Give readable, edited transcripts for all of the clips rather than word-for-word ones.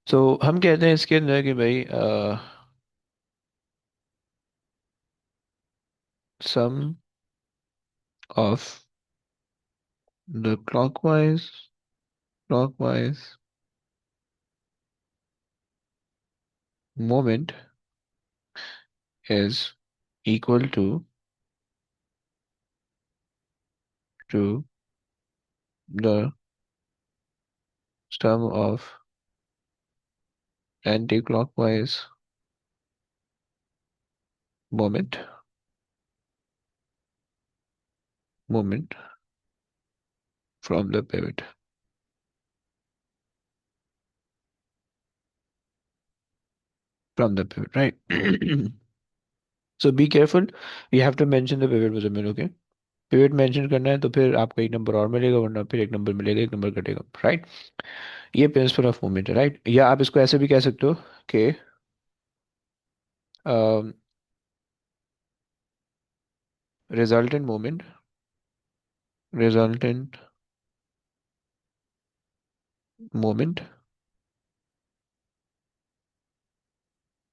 हम कहते हैं इसके अंदर कि भाई sum of the clockwise moment is equal to the sum of anti-clockwise moment movement from the pivot right. So be careful, you have to mention the pivot measurement, okay? Pivot mention करना है तो फिर आपको एक number और मिलेगा, वरना फिर एक नंबर मिलेगा, एक नंबर कटेगा, राइट? ये प्रिंसिपल ऑफ मूवमेंट है, राइट? या आप इसको ऐसे भी कह सकते हो कि resultant movement resultant movement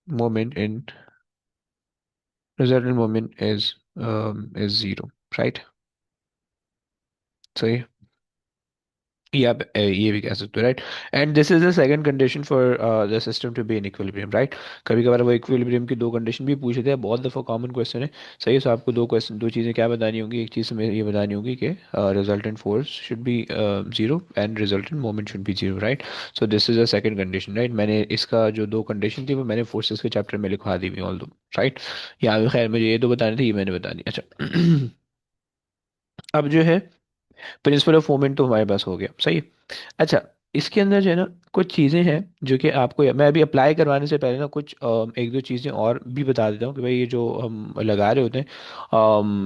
movement in resultant movement is zero, right? सही। ये आप ये भी कह सकते हो, right? And this is the second condition for the system to be in equilibrium, right? कभी कभार वो इक्विलिब्रियम की दो कंडीशन भी पूछ लेते हैं, बहुत दफा कॉमन क्वेश्चन है। सही है, सो आपको दो चीज़ें क्या बतानी होंगी? एक चीज़ हमें ये बतानी होगी कि resultant force should be zero and resultant moment should be zero, right? So this is the second condition, right? मैंने इसका जो दो कंडीशन थी वो मैंने फोर्सेस के चैप्टर में लिखवा दी हुई ऑल दो, राइट? यहाँ भी खैर मुझे ये तो बताने थे, ये मैंने बता दी, अच्छा। अब जो है प्रिंसिपल ऑफ मोमेंट तो हमारे पास हो गया, सही है। अच्छा, इसके अंदर जो है ना कुछ चीज़ें हैं जो कि आपको, मैं अभी अप्लाई करवाने से पहले ना कुछ एक दो चीज़ें और भी बता देता हूँ कि भाई ये जो हम लगा रहे होते हैं,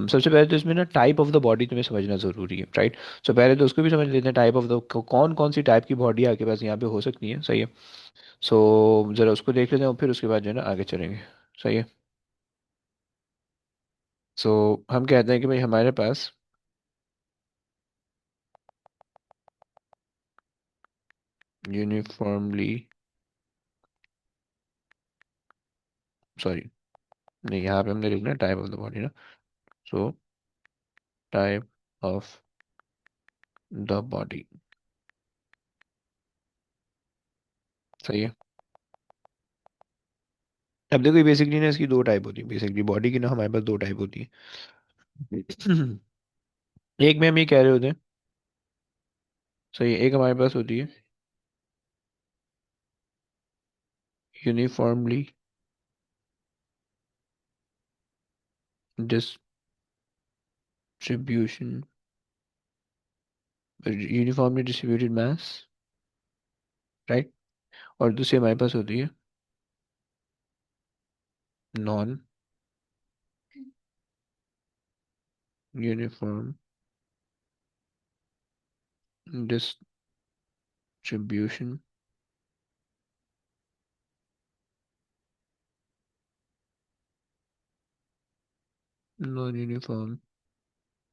सबसे पहले तो इसमें ना टाइप ऑफ द बॉडी तुम्हें समझना ज़रूरी है, राइट? सो पहले तो उसको भी समझ लेते हैं, टाइप ऑफ द कौन कौन सी टाइप की बॉडी आपके पास यहाँ पे हो सकती है, सही है? सो ज़रा उसको देख लेते हैं और फिर उसके बाद जो है ना आगे चलेंगे, सही है? सो हम कहते हैं कि भाई हमारे पास यूनिफॉर्मली, सॉरी, नहीं, यहाँ पे हमने लिखना है टाइप ऑफ द बॉडी ना। So type of the body, सही है। अब देखो, ये बेसिकली ना इसकी दो टाइप होती है, बेसिकली बॉडी की ना हमारे पास दो टाइप होती है। एक में हम ये कह रहे होते हैं, सही है, एक हमारे पास होती है यूनिफॉर्मली डिस्ट्रीब्यूशन, यूनिफॉर्मली डिस्ट्रीब्यूटेड मास, राइट? और दूसरी हमारे पास होती है non uniform distribution non uniform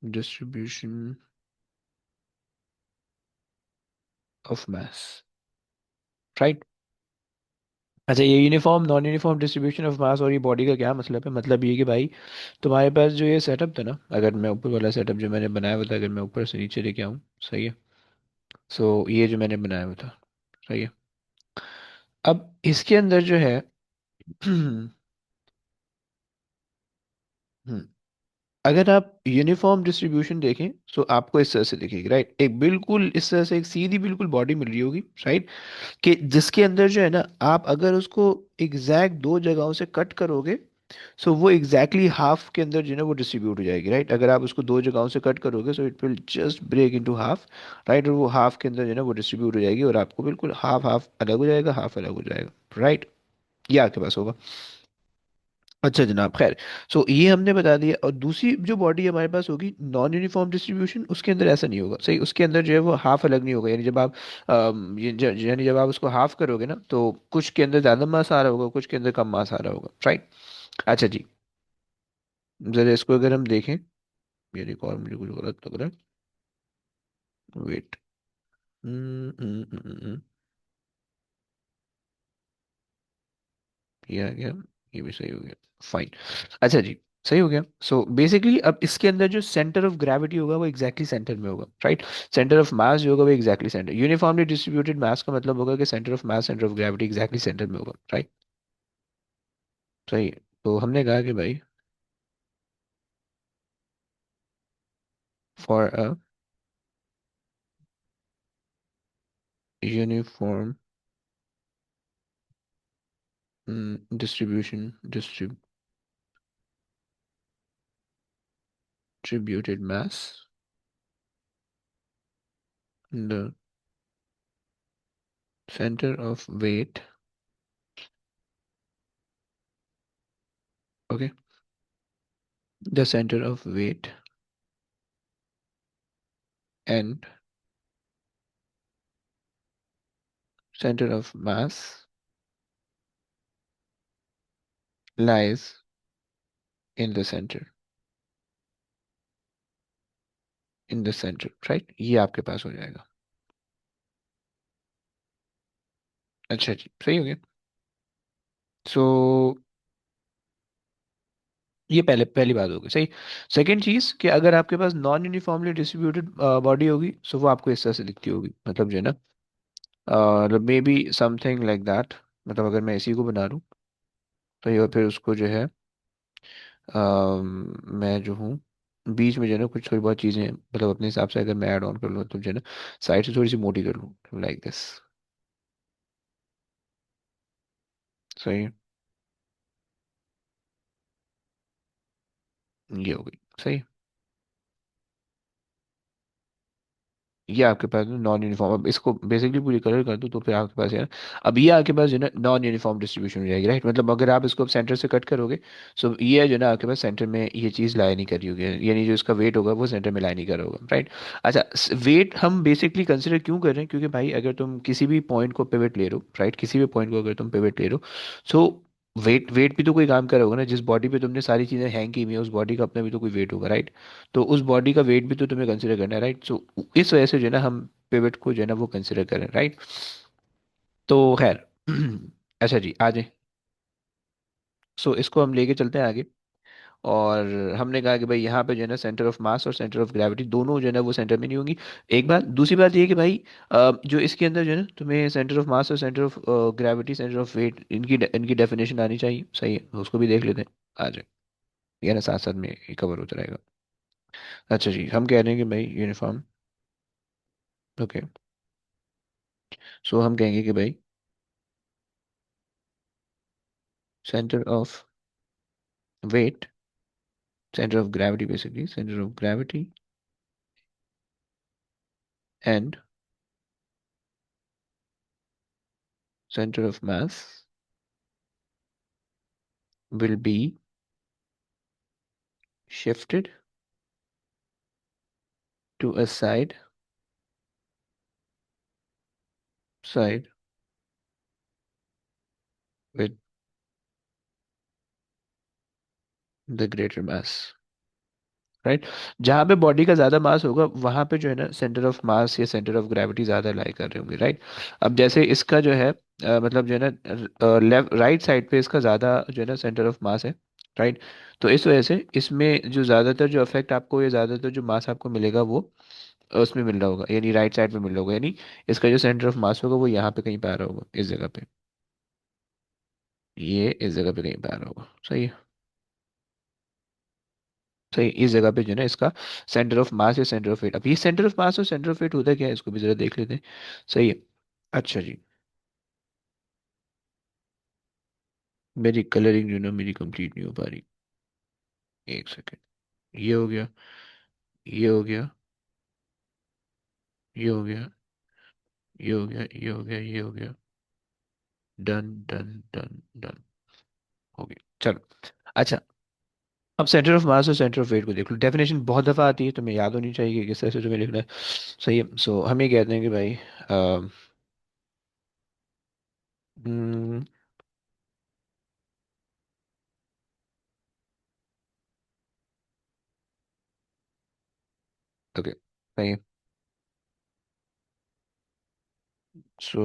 distribution of mass, right? अच्छा, ये uniform non uniform distribution of mass और ये बॉडी का क्या मतलब है? मतलब ये कि भाई तुम्हारे पास जो ये सेटअप था ना, अगर मैं ऊपर वाला सेटअप जो मैंने बनाया हुआ था, अगर मैं ऊपर से नीचे लेके आऊँ, सही है? सो ये जो मैंने बनाया हुआ था, सही है। अब इसके अंदर जो है हम्म, अगर आप यूनिफॉर्म डिस्ट्रीब्यूशन देखें तो आपको इस तरह से दिखेगी, राइट? एक बिल्कुल इस तरह से एक सीधी बिल्कुल बॉडी मिल रही होगी, राइट? कि जिसके अंदर जो है ना, आप अगर उसको एग्जैक्ट दो जगहों से कट करोगे, सो वो एग्जैक्टली हाफ के अंदर जो है ना वो डिस्ट्रीब्यूट हो जाएगी, राइट? अगर आप उसको दो जगहों से कट करोगे, so it will just break into half, right? और वो हाफ के अंदर जो है ना वो डिस्ट्रीब्यूट हो जाएगी और आपको बिल्कुल हाफ हाफ अलग हो जाएगा, हाफ अलग हो जाएगा, राइट? ये आपके पास होगा। अच्छा जनाब, खैर। सो ये हमने बता दिया, और दूसरी जो बॉडी हमारे पास होगी नॉन यूनिफॉर्म डिस्ट्रीब्यूशन, उसके अंदर ऐसा नहीं होगा, सही? उसके अंदर जो है वो हाफ अलग नहीं होगा, यानी जब आप यानी जब आप उसको हाफ करोगे ना, तो कुछ के अंदर ज़्यादा मास आ रहा होगा, कुछ के अंदर कम मास आ रहा होगा, राइट? अच्छा जी, जरा इसको अगर हम देखें, ये रिकॉर्ड मुझे कुछ गलत लग रहा है, वेट। ये आ गया, ये भी सही हो गया। फाइन। अच्छा जी, सही हो गया। सो बेसिकली अब इसके अंदर जो सेंटर ऑफ ग्रेविटी होगा वो एग्जैक्टली सेंटर में होगा, राइट। सेंटर ऑफ मास जो होगा वो एग्जैक्टली सेंटर, यूनिफॉर्मली डिस्ट्रीब्यूटेड मास का मतलब होगा कि centre of mass centre of gravity exactly centre में होगा, राइट। सही है। तो हमने कहा कि भाई for a uniform distribution distributed mass, the center of weight, okay, the center of weight and center of mass lies in the center, in the center, right। ये आपके पास हो जाएगा। अच्छा जी, सही हो गया। सो ये पहले पहली बात होगी, सही। सेकंड चीज कि अगर आपके पास नॉन यूनिफॉर्मली डिस्ट्रीब्यूटेड बॉडी होगी, सो वो आपको इस तरह से दिखती होगी, मतलब जो है ना, मतलब may be something like that. मतलब अगर मैं इसी को बना लूँ तो ये फिर उसको जो है मैं जो हूँ बीच में जो है ना कुछ थोड़ी बहुत चीज़ें, मतलब अपने हिसाब से अगर मैं ऐड ऑन कर लूँ तो जो है ना साइड से थोड़ी सी मोटी कर लूँ, लाइक दिस। सही है। ये हो गई, सही। ये आपके पास नॉन यूनिफॉर्म, अब इसको बेसिकली पूरी कलर कर दो तो फिर आपके पास है ना, अब ये आपके पास जो है ना नॉन यूनिफॉर्म डिस्ट्रीब्यूशन हो जाएगी, राइट। मतलब अगर आप इसको सेंटर से कट करोगे, सो ये जो है ना आपके पास सेंटर में ये चीज़ लाई नहीं करी होगी, यानी जो इसका वेट होगा वो सेंटर में लाई नहीं करा होगा, राइट। अच्छा, वेट हम बेसिकली कंसिडर क्यों कर रहे हैं, क्योंकि भाई अगर तुम किसी भी पॉइंट को पिवट ले रहे हो, राइट, किसी भी पॉइंट को अगर तुम पिवट ले रहे हो, सो वेट वेट भी तो कोई काम कर रहा होगा ना, जिस बॉडी पे तुमने सारी चीज़ें हैंग की हुई है उस बॉडी का अपना भी तो कोई वेट होगा, राइट। तो उस बॉडी का वेट भी तो तुम्हें कंसिडर करना है, राइट। सो इस वजह से जो है ना हम पिवट को जो है ना वो कंसिडर करें, राइट। तो खैर अच्छा जी, आ जाए। सो इसको हम लेके चलते हैं आगे। और हमने कहा कि भाई यहाँ पे जो है ना सेंटर ऑफ मास और सेंटर ऑफ ग्रेविटी दोनों जो है ना वो सेंटर में नहीं होंगी। एक बात, दूसरी बात ये है कि भाई जो इसके अंदर जो है ना तुम्हें सेंटर ऑफ मास और center of gravity, center of weight, इनकी इनकी डेफिनेशन आनी चाहिए, सही है, तो उसको भी देख लेते हैं। आ जाए, ये ना साथ साथ में कवर होता रहेगा। अच्छा जी, हम कह रहे हैं कि भाई यूनिफॉर्म, ओके। सो हम कहेंगे कि भाई center of weight, center of gravity, basically center of gravity and center of mass will be shifted to a side with the greater mass, right. जहाँ पे बॉडी का ज्यादा मास होगा वहां पे जो है ना सेंटर ऑफ मास या सेंटर ऑफ ग्रेविटी ज्यादा लाई कर रहे होंगे, राइट। अब जैसे इसका जो है मतलब जो है ना लेफ्ट राइट साइड पे इसका ज्यादा जो है ना सेंटर ऑफ मास है, राइट। तो इस वजह से इसमें जो ज्यादातर जो इफेक्ट आपको या ज्यादातर जो मास आपको मिलेगा वो उसमें मिल रहा होगा, यानी राइट साइड पे मिल रहा होगा, यानी इसका जो सेंटर ऑफ मास होगा वो यहाँ पे कहीं पे आ रहा होगा, इस जगह पे। ये इस जगह पे कहीं पे आ रहा होगा, सही है। सही, इस जगह पे जो है ना इसका सेंटर ऑफ मास या सेंटर ऑफ वेट, अब ये सेंटर ऑफ मास और सेंटर ऑफ वेट होता क्या है इसको भी जरा देख लेते हैं। सही है। अच्छा जी, मेरी कलरिंग जो है ना मेरी कंप्लीट नहीं हो पा रही। एक सेकेंड। ये हो गया, ये हो गया, ये हो गया, ये हो गया, ये हो गया, ये हो गया। Done done done done. हो गया, चलो। अच्छा, अब सेंटर ऑफ मास और सेंटर ऑफ वेट को देख लो। डेफिनेशन बहुत दफ़ा आती है, तुम्हें याद होनी चाहिए कि किस तरह से तुम्हें लिखना है। सही है। सो हम ये कहते हैं कि भाई ओके, सही है। सो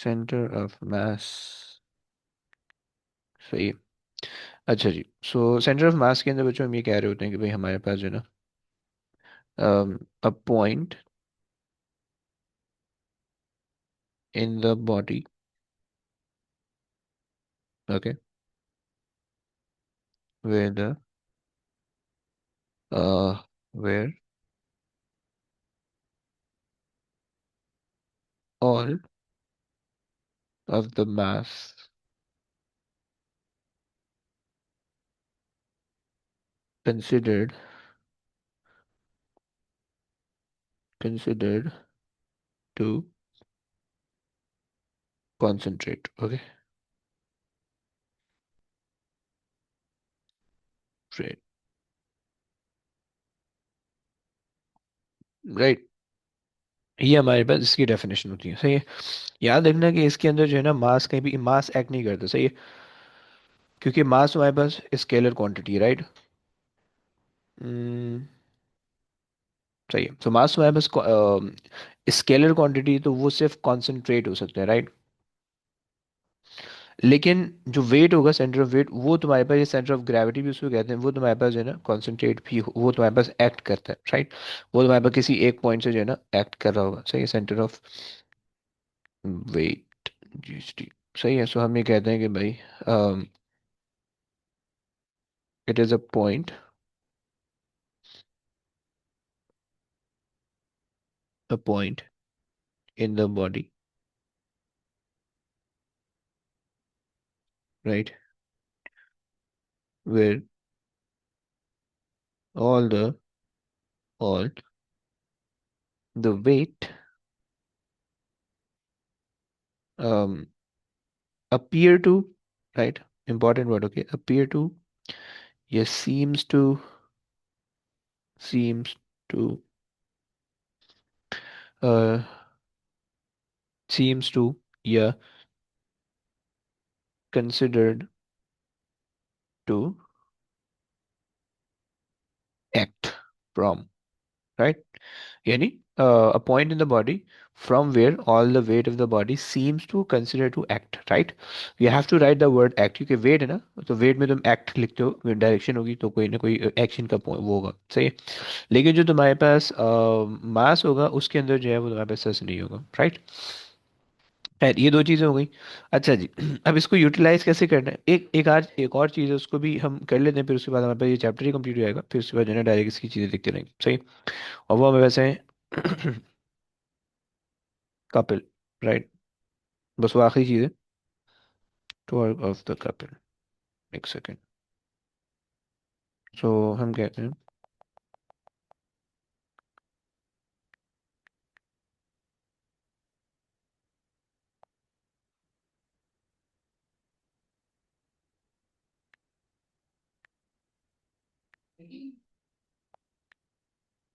सेंटर ऑफ मास, सही है। अच्छा जी, सो सेंटर ऑफ मास के अंदर बच्चों हम ये कह रहे होते हैं कि भाई हमारे पास जो है ना, a point in the body, okay, where the where all of the mass considered considered to concentrate, okay, right, right, ये हमारे पास इसकी डेफिनेशन होती है, सही है। याद रखना कि इसके अंदर जो है ना मास कहीं भी मास एक्ट नहीं करता, सही है, क्योंकि मास हमारे पास स्केलर क्वांटिटी है, राइट। सही है, तो मास हमारे पास स्केलर क्वांटिटी, तो वो सिर्फ कॉन्सेंट्रेट हो सकते हैं, राइट। लेकिन जो वेट होगा, सेंटर ऑफ वेट, वो तुम्हारे पास, ये सेंटर ऑफ ग्रेविटी भी उसको कहते हैं, वो तुम्हारे पास जो है ना कॉन्सेंट्रेट भी वो तुम्हारे पास एक्ट करता है, राइट। वो तुम्हारे पास किसी एक पॉइंट से जो है ना एक्ट कर रहा होगा, सही है, सेंटर ऑफ वेट, जीएसटी, सही है। सो हम ये कहते हैं कि भाई it is a point in the body, right, where all the all the weight um appear to, right, important word, okay, appear to, yes, seems to uh seems to, yeah, considered to act from, right, yani a point in the body from where all the weight of the body seems to consider to act, right। you have to write the word act, क्योंकि wait है ना, तो wait में तुम act लिखते हो, direction होगी तो कोई ना कोई एक्शन का वो होगा, सही है। लेकिन जो तुम्हारे पास मास होगा उसके अंदर जो है वो तुम्हारे पास सच नहीं होगा, राइट। खैर ये दो चीजें हो गई। अच्छा जी, अब इसको यूटिलाइज कैसे करना है, एक और चीज़ है, उसको भी हम कर लेते हैं, फिर उसके बाद हमारे पास ये चैप्टर ही कंप्लीट हो जाएगा, फिर उसके बाद जो है ना डायरेक्ट इसकी चीज़ें देखते रहेंगे, सही। और वो हमें वैसे है कपिल, राइट, बस वो आखिरी चीज़ है, टू ऑफ द कपिल, एक सेकेंड। सो हम कहते हैं,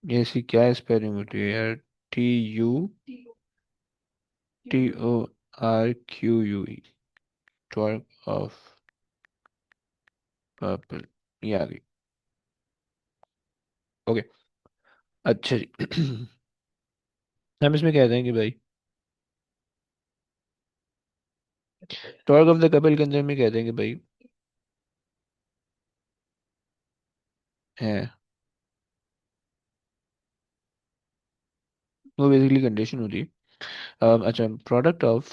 ये ऐसी क्या स्पेलिंग होती है यार, TUTORQUE, टॉर्क ऑफ कपिल, ये आ गई, ओके। अच्छा जी, हम इसमें कहते हैं कि भाई टॉर्क ऑफ द कपिल के अंदर में कहते हैं कि भाई है, वो बेसिकली कंडीशन होती है। अच्छा, प्रोडक्ट ऑफ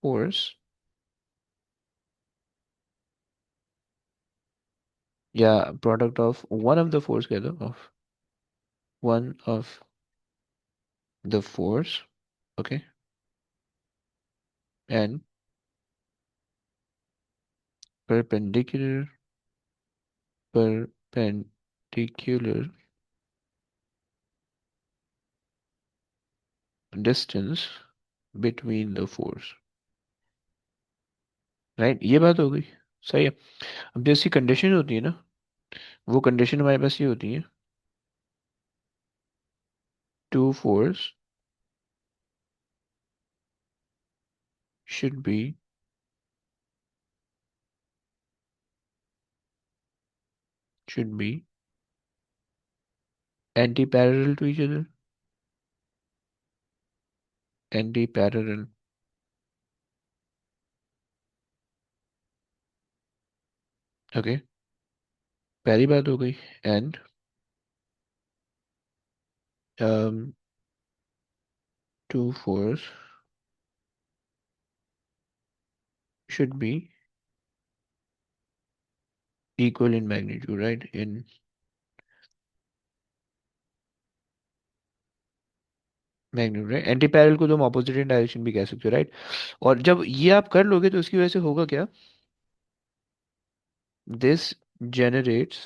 फोर्स, या product of one of the force कह दो, of one of the force, okay, and perpendicular perpendicular distance between the force, right, ये बात हो गई, सही है। अब जैसी कंडीशन होती है ना, वो कंडीशन हमारे पास ये होती है, two force should be should be anti parallel to each other, anti parallel. Okay, पहली बात हो गई। And two force should be equal in magnitude, right? In magnitude, right? Anti parallel को तुम ऑपोजिट इन डायरेक्शन भी कह सकते हो, राइट? और जब ये आप कर लोगे तो उसकी वजह से होगा क्या? This generates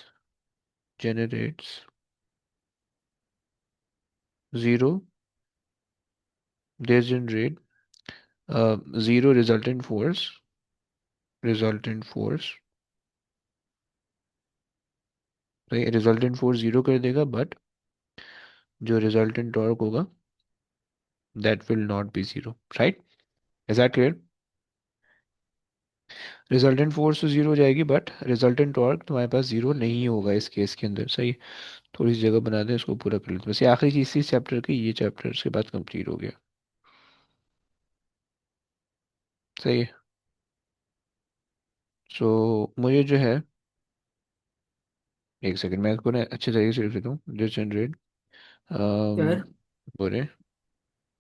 zero, this generate zero resultant force, right? Resultant force zero कर देगा, बट जो रिजल्टेंट टॉर्क होगा that will not be zero, right? Is that clear? Resultant force तो जीरो हो जाएगी, बट रिजल्टेंट टॉर्क तुम्हारे पास जीरो नहीं होगा इस केस के अंदर, सही? थोड़ी सी जगह बना दें, इसको पूरा कर लेते हैं। बस ये आखिरी चीज इस चैप्टर की, ये चैप्टर इसके बाद कंप्लीट हो गया। सही है। सो मुझे जो है, एक सेकंड मैं इसको ना अच्छे तरीके से लिख देता हूँ। दिस जनरेट सर बोले।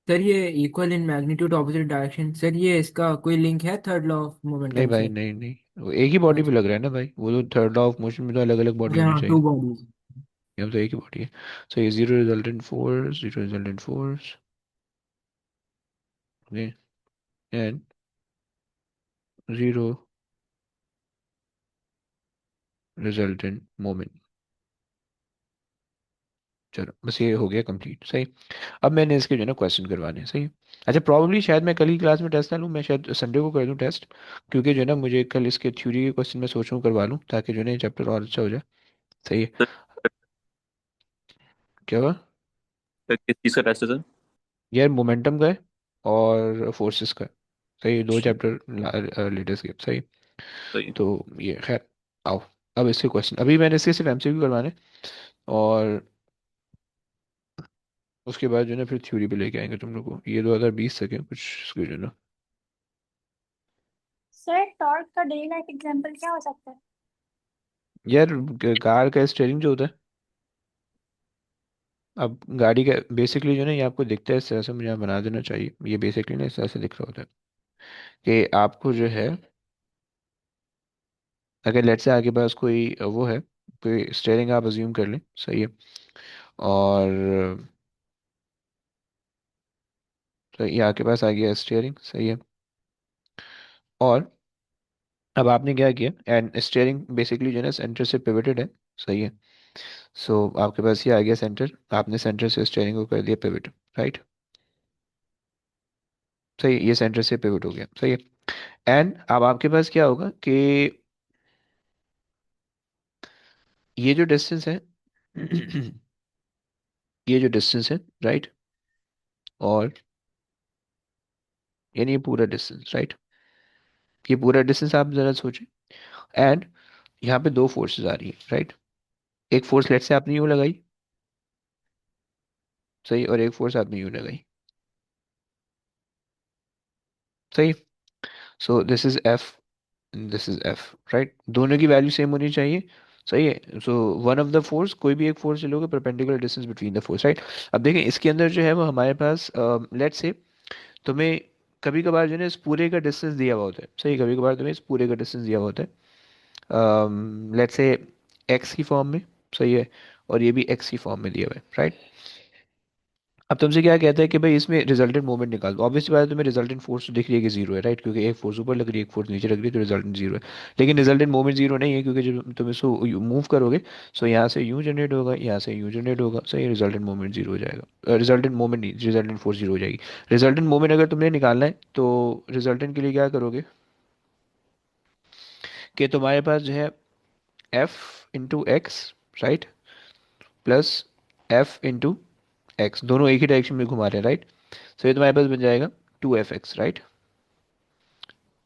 सर ये equal in magnitude opposite direction, sir ये इसका कोई लिंक है थर्ड लॉ ऑफ नहीं मोमेंटम भाई, से? नहीं नहीं, वो एक ही बॉडी पे अच्छा। लग रहा है ना भाई, वो तो थर्ड लॉ ऑफ मोशन में तो अलग अलग बॉडी ओके, होनी हाँ, टू चाहिए। बॉडीज। यहाँ तो एक ही बॉडी है। सो ये zero resultant force, zero resultant force, okay, and zero resultant moment. चलो बस ये हो गया कंप्लीट, सही। अब मैंने इसके जो है ना क्वेश्चन करवाने हैं, सही। अच्छा, प्रॉब्ली शायद मैं कल ही क्लास में टेस्ट ना लूँ, मैं शायद संडे को कर दूँ टेस्ट, क्योंकि जो है ना मुझे कल इसके थ्योरी के क्वेश्चन मैं सोच रहा हूँ करवा लूँ, ताकि जो है ना ये चैप्टर और अच्छा हो जाए। सही है। सर क्या हुआ? सर, किस चीज़ का टेस्ट है सर? यार मोमेंटम का है और फोर्सेस का है। सही, दो चैप्टर लेटेस्ट के, सही। सही है। तो ये खैर, आओ। अब इसके क्वेश्चन, अभी मैंने इसके सिर्फ एमसीक्यू करवाने, और उसके बाद जो है ना फिर थ्योरी पे लेके आएंगे तुम लोग को, ये 2020 तक है कुछ इसके जो है ना। सर टॉर्क का डेली लाइफ एग्जांपल क्या हो सकता है? यार कार का स्टेयरिंग जो होता है, अब गाड़ी का बेसिकली जो है ना, ये आपको दिखता है इस तरह से, मुझे यहाँ बना देना चाहिए, ये बेसिकली ना इस तरह से दिख रहा होता है कि आपको जो है, अगर लेट से आपके पास कोई वो है, कोई स्टेयरिंग आप अज्यूम कर लें, सही है। और तो ये आपके पास आ गया स्टेयरिंग, सही है। और अब आपने क्या किया, एंड स्टेयरिंग बेसिकली जो है ना सेंटर से पिवटेड है, सही है। सो आपके पास ये आ गया सेंटर, आपने सेंटर से स्टेयरिंग को कर दिया पिवट, राइट? सही, ये सेंटर से पिवट हो गया, सही है। एंड अब आपके पास क्या होगा कि ये जो डिस्टेंस है ये जो डिस्टेंस है, राइट? और यानी ये पूरा डिस्टेंस, राइट? ये पूरा डिस्टेंस आप जरा सोचें। एंड यहाँ पे दो फोर्सेस आ रही है, राइट? एक फोर्स लेट से आपने यूं लगाई, सही, और एक फोर्स आपने यूं लगाई, सही। So this is F, this is F, right? दोनों की वैल्यू सेम होनी चाहिए, सही है। So one of the force, कोई भी एक फोर्स लोगे, perpendicular distance between the force, right? अब देखें इसके अंदर जो है वो हमारे पास, लेट से तुम्हें कभी कभार जो है ना इस पूरे का डिस्टेंस दिया हुआ होता है, सही, कभी कभार तुम्हें इस पूरे का डिस्टेंस दिया हुआ होता है, लेट्स से एक्स की फॉर्म में, सही है। और ये भी एक्स की फॉर्म में दिया हुआ है, राइट? अब तुमसे क्या कहता है कि भाई इसमें रिजल्टेंट मोमेंट निकाल दो, ऑब्वियसली बात है, तुम्हें रिजल्टेंट फोर्स तो दिख रही है कि जीरो है, राइट? क्योंकि एक फोर्स ऊपर लग रही है, एक फोर्स नीचे लग रही है, तो रिजल्टेंट जीरो है। लेकिन रिजल्टेंट मोमेंट जीरो नहीं है, क्योंकि जब तुम इसको मूव करोगे, सो यहाँ से यू जनरेट होगा, यहाँ से यू जनरेट होगा, सही। रिजल्टेंट मोमेंट जीरो हो जाएगा, रिजल्टेंट मोमेंट नहीं, रिजल्टेंट फोर्स जीरो हो जाएगी। रिजल्टेंट मोमेंट अगर तुमने निकालना है तो रिजल्टेंट के लिए क्या करोगे कि तुम्हारे पास जो है F into x, right, plus f into x, दोनों एक ही डायरेक्शन में घुमा रहे हैं, राइट? सो ये तुम्हारे पास बन जाएगा two F x, right?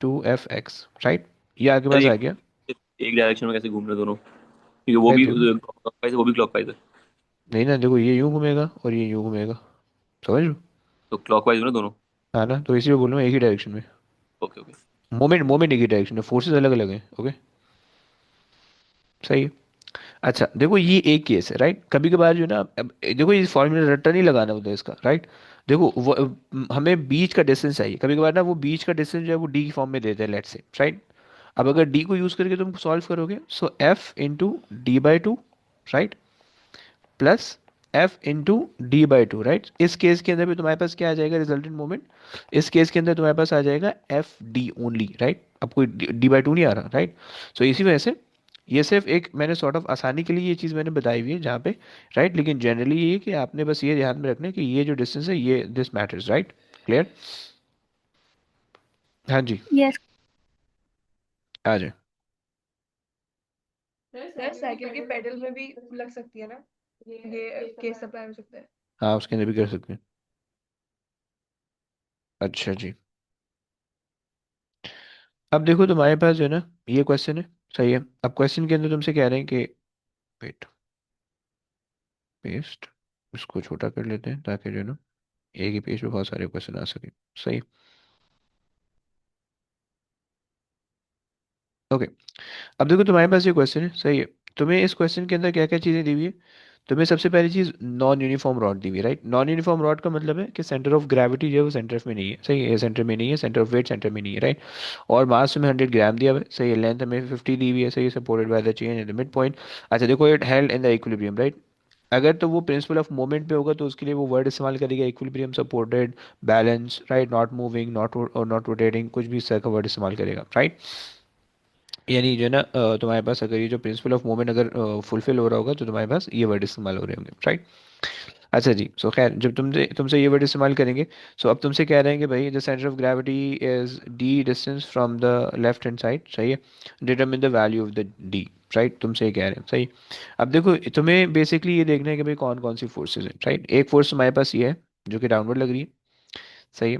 Two F x, right? ये आपके सर पास आ एक गया। एक डायरेक्शन में कैसे घूम रहे हैं दोनों? क्योंकि वो भाई भी दोनों, क्लॉकवाइज है, वो भी क्लॉकवाइज है। नहीं ना, देखो ये यूं घूमेगा और ये यूं घूमेगा, समझ लो। तो क्लॉकवाइज हो ना दोनों? हाँ ना, तो इसी में बोल रहा हूँ एक ही डायरेक्शन में। Okay okay. मोमेंट मोमेंट एक ही डायरेक्शन में, फोर्सेस अलग अलग हैं। ओके, सही है। अच्छा देखो ये एक केस है, राइट। कभी कभार जो है ना, अब देखो इस फॉर्मूला रट्टा नहीं लगाना होता है इसका, राइट। देखो वो हमें बीच का डिस्टेंस चाहिए, कभी कभार ना वो बीच का डिस्टेंस जो है वो डी की फॉर्म में देते हैं, लेट से, राइट। अब अगर डी को यूज करके तुम सॉल्व करोगे, so f into d by two, right, plus f into d by two, right. इस केस के अंदर भी तुम्हारे पास क्या आ जाएगा, रिजल्टेंट मोमेंट। इस केस के अंदर तुम्हारे पास आ जाएगा एफ डी ओनली, राइट। अब कोई डी बाई टू नहीं आ रहा, राइट। सो इसी वजह से ये सिर्फ एक मैंने सॉर्ट ऑफ आसानी के लिए ये चीज़ मैंने बताई हुई है जहाँ पे, राइट। लेकिन जनरली ये है कि आपने बस ये ध्यान में रखना है कि ये जो डिस्टेंस है ये दिस मैटर्स, राइट। क्लियर? हाँ जी, यस। आ जाए। सर साइकिल की पेडल में भी लग सकती है ना, ये केस अप्लाई हो सकता है। हाँ उसके अंदर भी कर सकते हैं। अच्छा जी, अब देखो तुम्हारे पास जो है ना ये क्वेश्चन है, सही है। अब क्वेश्चन के अंदर तुमसे कह रहे हैं कि वेट, पेस्ट, इसको छोटा कर लेते हैं ताकि जो है ना एक ही पेज पे बहुत सारे क्वेश्चन आ सके। सही, ओके। अब देखो तुम्हारे पास ये क्वेश्चन है, सही है। तुम्हें इस क्वेश्चन के अंदर क्या क्या चीज़ें दी हुई है। तुम्हें सबसे पहली चीज़ नॉन यूनिफॉर्म रॉड दी हुई है, राइट। नॉन यूनिफॉर्म रॉड का मतलब है कि सेंटर ऑफ ग्रेविटी जो है वो सेंटर में नहीं है, सही है, सेंटर में नहीं है, सेंटर ऑफ वेट सेंटर में नहीं है, राइट। और मास में 100 ग्राम दिया हुआ है, सही है। लेंथ हमें 50 दी हुई है, सही है, supported by the chain in the mid point. अच्छा देखो it held in the equilibrium, right. अगर तो वो प्रिंसिपल ऑफ मोमेंट पे होगा तो उसके लिए वो वर्ड इस्तेमाल करेगा equilibrium, supported, balance, right, not moving, not और नॉट रोटेटिंग, कुछ भी इस तरह का वर्ड इस्तेमाल करेगा, राइट। यानी जो है ना तुम्हारे पास अगर ये जो प्रिंसिपल ऑफ मोमेंट अगर फुलफिल हो रहा होगा तो तुम्हारे पास ये वर्ड इस्तेमाल हो रहे होंगे, राइट। अच्छा जी, सो खैर जब तुमसे तुमसे ये वर्ड इस्तेमाल करेंगे, सो अब तुमसे कह रहे हैं कि भाई the centre of gravity is D distance from the left hand side, सही है। Determine the value of the D, right. तुमसे ये कह रहे हैं, सही। अब देखो तुम्हें बेसिकली ये देखना है कि भाई कौन कौन सी फोर्सेज हैं, राइट। एक फोर्स हमारे पास ये है जो कि डाउनवर्ड लग रही है, सही है।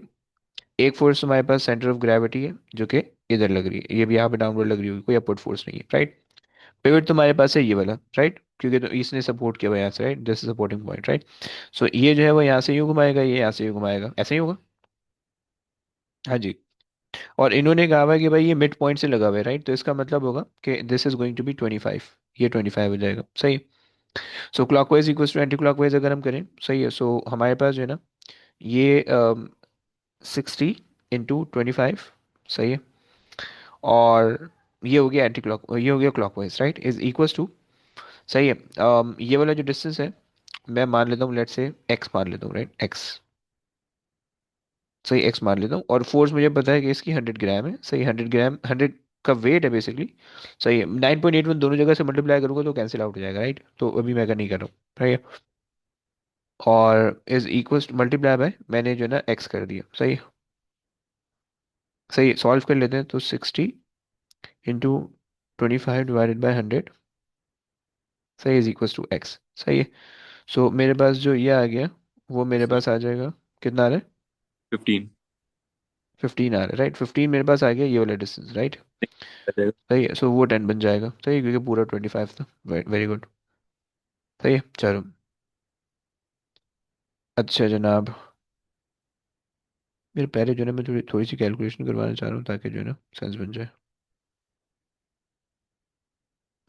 एक फोर्स हमारे पास सेंटर ऑफ ग्रेविटी है जो कि इधर लग रही है, ये भी यहाँ पे डाउनवर्ड लग रही होगी, कोई अपवर्ड फोर्स नहीं है, राइट। पिवट तुम्हारे पास है ये वाला, राइट, क्योंकि तो इसने सपोर्ट किया हुआ है यहाँ से, right, this is supporting point, right. So ये जो है वो यहाँ से यूँ घुमाएगा, ये यहाँ से यूँ घुमाएगा, ऐसे ही होगा। हाँ जी। और इन्होंने कहा हुआ है कि भाई ये मिड पॉइंट से लगा हुआ है, राइट, तो इसका मतलब होगा कि this is going to be 25, ये 25 हो जाएगा, सही। So clockwise equals to anti clockwise अगर हम करें, सही है। सो हमारे पास जो है ना ये 60 इंटू 25, सही है। और ये हो गया एंटी क्लॉक, ये हो गया clockwise, right, is equals to, सही है। ये वाला जो डिस्टेंस है मैं मान लेता हूँ, लेट से एक्स मान लेता हूँ, राइट, एक्स, सही, एक्स मान लेता हूँ। और फोर्स मुझे पता है कि इसकी 100 ग्राम है, सही, 100 ग्राम, 100 का वेट है बेसिकली, सही है। 9.81 दोनों जगह से मल्टीप्लाई करूंगा तो कैंसिल आउट हो जाएगा, राइट। तो अभी मैं नहीं कर रहा हूँ, सही है। और इज इक्वल मल्टीप्लाई बाय मैंने जो है ना एक्स कर दिया, सही है। सही, सॉल्व कर लेते हैं तो 60 इंटू 25 डिवाइडेड बाई 100, सही, इज इक्वल टू एक्स, सही है। सो मेरे पास जो ये आ गया वो मेरे पास आ जाएगा, कितना आ रहा है, 15 15 आ रहा है, राइट। 15 मेरे पास आ गया ये वाला डिस्टेंस, राइट। आ जाएगा। सही है, सो वो 10 बन जाएगा, सही है, क्योंकि पूरा 25 था, वेरी गुड, सही है, चलो। अच्छा जनाब, मेरे पहले जो है ना मैं थोड़ी थोड़ी सी कैलकुलेशन करवाना चाह रहा हूँ ताकि जो है ना सेंस बन जाए।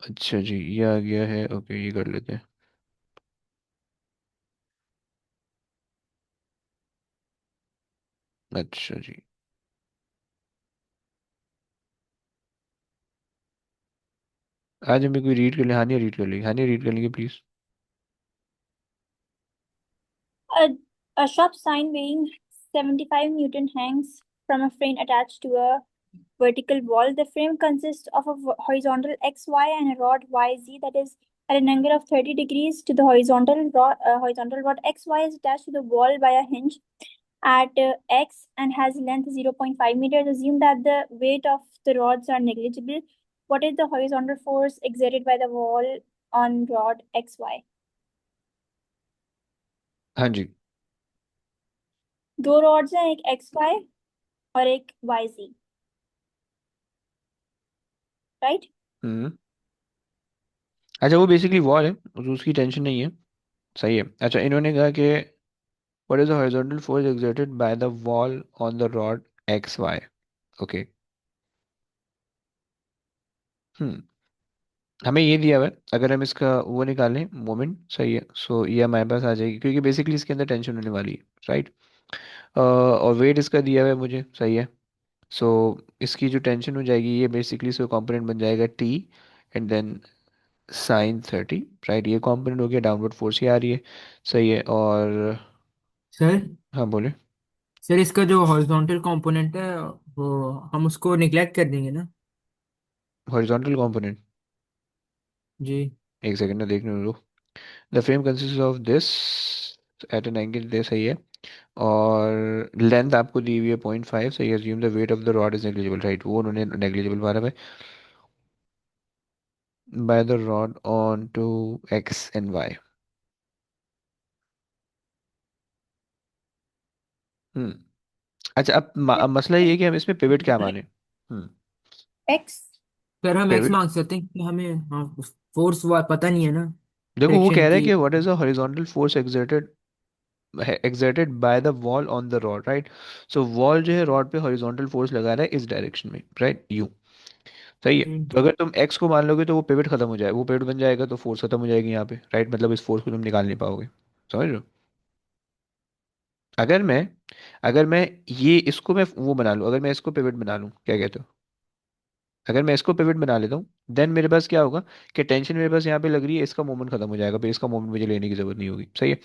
अच्छा जी, ये आ गया है, ओके, ये कर लेते हैं। अच्छा जी, आज हमें कोई रीड कर ले, हानिया रीड कर लेगी, हानिया रीड कर लेंगे please. A, a sharp sign weighing 75 Newton hangs from a frame attached to a vertical wall. The frame consists of a horizontal XY and a rod YZ that is at an angle of 30 degrees to the horizontal rod XY is attached to the wall by a hinge at X and has length 0.5 meters. Assume that the weight of the rods are negligible. What is the horizontal force exerted by the wall on rod XY? हाँ जी। दो rods हैं, एक XY और एक YZ, right? हम्म। अच्छा वो basically wall है तो उसकी टेंशन नहीं है। सही है। अच्छा, इन्होंने कहा कि what is the horizontal force exerted by the wall on the rod x y. Okay. Hmm हमें ये दिया हुआ है, अगर हम इसका वो निकालें मोमेंट, सही है, सो ये हमारे पास आ जाएगी क्योंकि बेसिकली इसके अंदर टेंशन होने वाली है, राइट। और वेट इसका दिया हुआ है मुझे, सही है। सो इसकी जो टेंशन हो जाएगी ये बेसिकली इसका कंपोनेंट बन जाएगा T and then sin 30, right. ये कंपोनेंट हो गया, डाउनवर्ड फोर्स ये आ रही है, सही है। और सर हाँ बोले। सर इसका जो हॉरिजॉन्टल कंपोनेंट है वो हम उसको निगलेक्ट कर देंगे ना। हॉरिजॉन्टल कंपोनेंट, जी। एक सेकंड में देखने दो। The frame consist of this at an angle they, सही है। और लेंथ आपको दी हुई है 0.5, सही है। assume the weight of the rod is negligible, right, वो उन्होंने नेग्लिजिबल मारा है by the rod on to x and y. Hmm अच्छा, अब मसला ये है कि हम इसमें पिवट क्या माने। X। सर हम एक्स पिवट, मांग सकते हैं क्योंकि हमें हाँ फोर्स पता नहीं है ना देखो वो फ्रिक्शन कह रहा है की। कि what is the horizontal force exerted bye the wall on the rod, right. So wall जो है रॉड पे हॉरिजॉन्टल फोर्स लगा रहा है इस डायरेक्शन में, राइट, यू, सही है। हम्म, तो अगर तुम एक्स को मान लोगे तो वो पिवट खत्म हो जाएगा, वो पिवट बन जाएगा तो फोर्स खत्म हो जाएगी यहाँ पे, राइट। मतलब इस फोर्स को तुम निकाल नहीं पाओगे, समझ रहे हो। अगर मैं अगर मैं ये इसको मैं वो बना लूँ, अगर मैं इसको पिवट बना लूँ, क्या कहते हो, अगर मैं इसको पिवट बना लेता हूँ, देन मेरे पास क्या होगा कि टेंशन मेरे पास यहाँ पे लग रही है, इसका मोमेंट खत्म हो जाएगा, फिर इसका मोमेंट मुझे लेने की जरूरत नहीं होगी, सही है।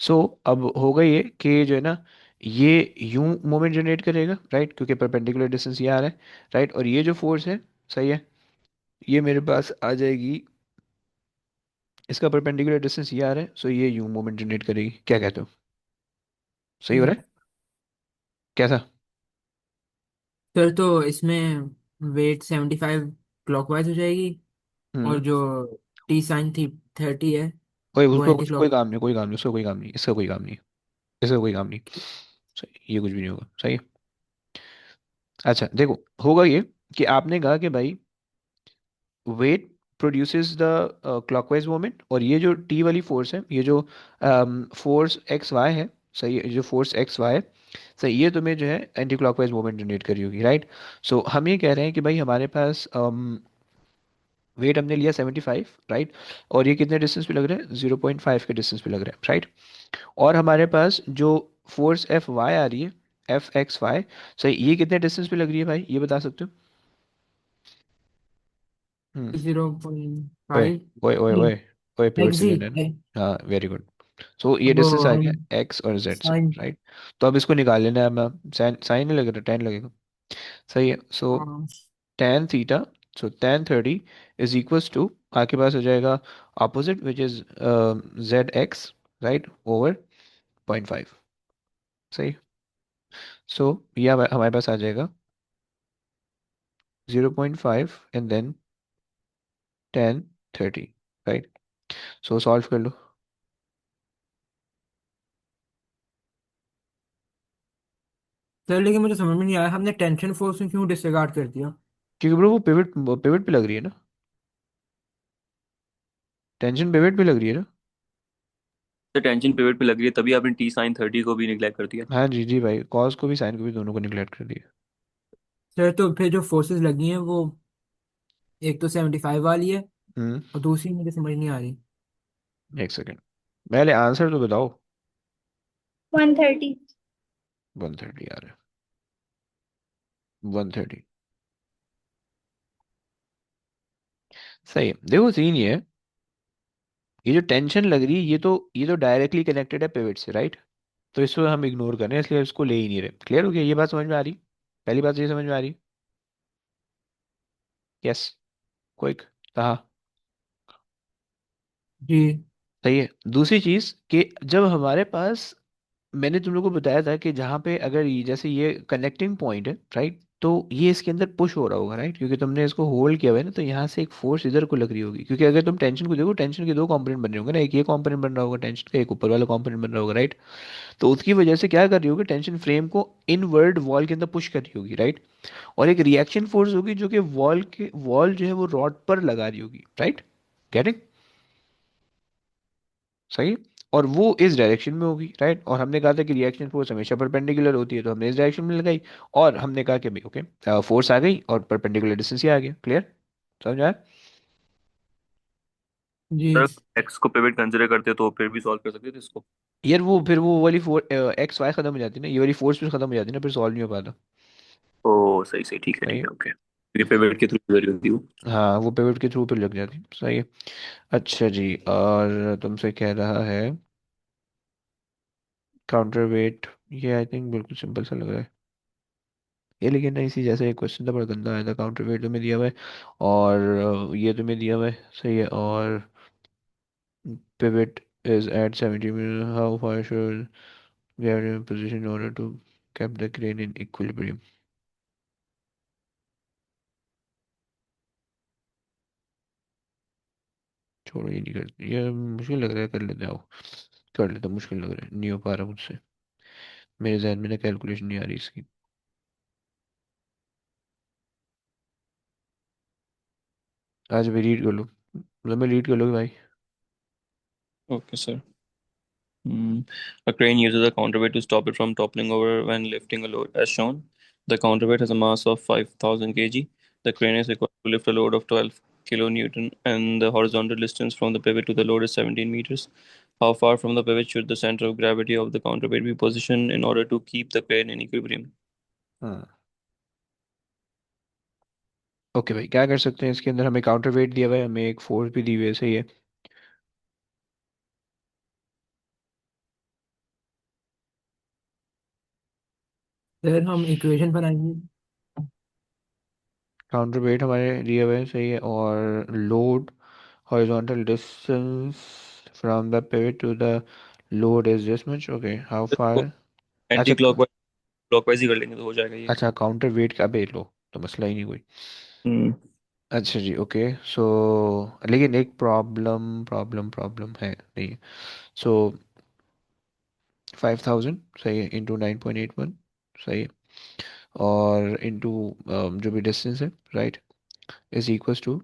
सो अब होगा ये कि जो है ना, ये यूं मोमेंट जनरेट करेगा, राइट, क्योंकि परपेंडिकुलर डिस्टेंस ये आ रहा है, राइट। और ये जो फोर्स है, सही है, ये मेरे पास आ जाएगी, इसका परपेंडिकुलर डिस्टेंस ये आ रहा है, सो ये यूं मोमेंट जनरेट करेगी, क्या कहते हो, सही हो हम्म। रहा है, कैसा। सर तो इसमें वेट 75 क्लॉकवाइज हो जाएगी और हम्म जो टी साइन थी 30 है कोई वो उसको एंटी कोई क्लॉक। काम नहीं, कोई काम नहीं, उसका कोई काम नहीं, इसका कोई काम नहीं, इसका कोई काम नहीं, सही, ये कुछ भी नहीं होगा, सही है। अच्छा देखो, होगा ये कि आपने कहा कि भाई weight produces the clockwise moment, और ये जो टी वाली फोर्स है, ये जो फोर्स एक्स वाई है, सही है, ये जो फोर्स एक्स वाई है, सही, ये तुम्हें जो है एंटी क्लॉकवाइज मोमेंट जनरेट करी होगी, राइट। सो हम ये कह रहे हैं कि भाई हमारे पास वेट हमने लिया 75, राइट। और ये कितने डिस्टेंस पे लग रहा है, 0.5 के डिस्टेंस पे लग रहा है, राइट। और हमारे पास जो फोर्स एफ वाई आ रही है, एफ एक्स वाई, सही, ये कितने डिस्टेंस पे लग रही है भाई, ये बता सकते हो। हम्म 0.5। ओए ओए ओए ओए ओए, पिवट से एक्स ही लेना है ना। है। हाँ वेरी गुड। सो ये अब डिस्टेंस आ हम गया एक्स और जेड से, साइन राइट। तो अब इसको निकाल लेना है हमें, साइन साइन नहीं लगेगा, टेन लगेगा, सही है। So tan theta, so tan 30 is equals to, आपके पास हो जाएगा opposite which is Z X, right, over 0.5, सही। सो ये हमारे पास आ जाएगा 0.5 and then tan 30, right. So solve कर लो, सर लेकिन मुझे समझ में नहीं आया हमने टेंशन फोर्स में क्यों डिसरिगार्ड कर दिया। क्योंकि ब्रो वो पिवट पिवट पे लग रही है ना, टेंशन पिवट पे लग रही है ना। तो टेंशन पिवट पे लग रही है, तभी आपने T sin 30 को भी निगलेक्ट कर दिया। हाँ जी जी भाई, कॉस को भी साइन को भी दोनों को निगलेक्ट कर दिया। सर तो फिर जो फोर्सेस लगी हैं वो एक तो 75 वाली है हम्म और दूसरी मुझे समझ नहीं आ रही। एक सेकेंड, पहले आंसर तो बताओ। 130। 130 आ रहा है, 130, सही है। देखो सीन ये है, ये जो टेंशन लग रही है ये तो डायरेक्टली कनेक्टेड है पिवट से, राइट। तो इसको हम इग्नोर कर रहे हैं, इसलिए इसको ले ही नहीं रहे। क्लियर हो गया, ये बात समझ में आ रही, पहली बात ये समझ में आ रही, यस, क्विक, कहा, जी। सही है। दूसरी चीज कि जब हमारे पास, मैंने तुम लोग को बताया था कि जहाँ पे अगर जैसे ये कनेक्टिंग पॉइंट है, राइट, तो ये इसके अंदर पुश हो रहा होगा, राइट, क्योंकि तुमने इसको होल्ड किया हुआ है ना, तो यहाँ से एक फोर्स इधर को लग रही होगी, क्योंकि अगर तुम टेंशन को देखो, टेंशन के दो कंपोनेंट बन रहे होंगे ना, एक ये कंपोनेंट बन रहा होगा टेंशन का, एक ऊपर वाला कंपोनेंट बन रहा होगा, राइट। तो उसकी वजह से क्या कर रही होगी, टेंशन फ्रेम को इनवर्ड वॉल के अंदर पुश कर रही होगी, राइट। और एक रिएक्शन फोर्स होगी जो कि वॉल जो है वो रॉड पर लगा रही होगी, राइट, गेटिंग, सही है? और वो इस डायरेक्शन में होगी, राइट। और हमने कहा था कि रिएक्शन फोर्स हमेशा परपेंडिकुलर होती है, तो हमने इस डायरेक्शन में लगाई। और हमने कहा कि भाई ओके, फोर्स आ गई और परपेंडिकुलर डिस्टेंस ये आ गया। क्लियर? समझ आया? जी। सर एक्स को पिवट कंसिडर करते तो फिर भी सॉल्व कर सकते थे इसको। यार वो फिर वो वाली एक्स वाई खत्म हो जाती है ना, ये वाली फोर्स भी खत्म हो जाती है ना, फिर सॉल्व नहीं हो पाता। ओ सही सही, ठीक है सही ठीक है। है, ओके, क्योंकि पिवट के थ्रू जरूरी होती है वो। हाँ, वो पिवट के थ्रू फिर लग जाती है। सही है। अच्छा जी, और तुमसे कह रहा है काउंटर वेट। ये आई थिंक बिल्कुल सिंपल सा लग रहा है ये, लेकिन ना इसी जैसा एक क्वेश्चन था, बड़ा गंदा आया था। काउंटर वेट तुम्हें दिया हुआ है और ये तुम्हें दिया हुआ है। सही है। और pivot is at 70 mm, how far should we have in position in order to keep the crane in equilibrium? छोड़ो, ये नहीं करते, ये मुश्किल लग रहा है। कर लेते आओ, कर लेते। मुश्किल लग रहा है, नहीं हो पा रहा मुझसे। मेरे जहन में ना कैलकुलेशन नहीं आ रही इसकी। आज भी रीड कर लो, मतलब मैं रीड कर लो भाई। Okay sir. A crane uses a counterweight to stop it from toppling over when lifting a load. As shown, the counterweight has a mass of 5,000 kg. The crane is required to lift a load of 12 kilonewton, and the horizontal distance from the pivot to the load is 17 meters. How far from the pivot should the center of gravity of the counterweight be positioned in order to keep the crane in equilibrium? हाँ, okay भाई, क्या कर सकते हैं इसके अंदर? हमें counter wait दिया हुआ है, हमें एक फोर्स भी दी हुई है। सही है। सर हम इक्वेशन बनाएंगे। काउंटर वेट हमारे दिए हुए हैं। सही है। और load, horizontal distance from the pivot to the load is this much. Okay, how far? Anti अच्छा क्लॉकवाइज ही कर लेंगे तो हो जाएगा ये। अच्छा, काउंटर वेट का बे लो, तो मसला ही नहीं कोई। हम्म। अच्छा जी, ओके। सो लेकिन एक प्रॉब्लम प्रॉब्लम प्रॉब्लम है नहीं। सो 5000 सही है, इंटू 9.81। सही है। और इंटू जो भी डिस्टेंस है, right, is equals to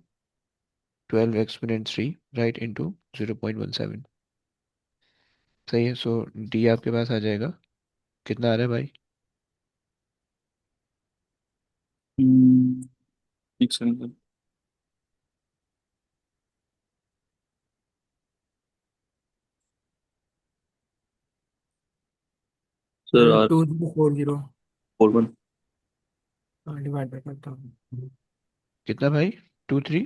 12 exponent 3, right, into 0.17। सही है। सो डी आपके पास आ जाएगा, कितना आ रहा है भाई? ठीक सर। Sir sir R 2040 4 1 divide by करता हूँ कितना भाई? 2 3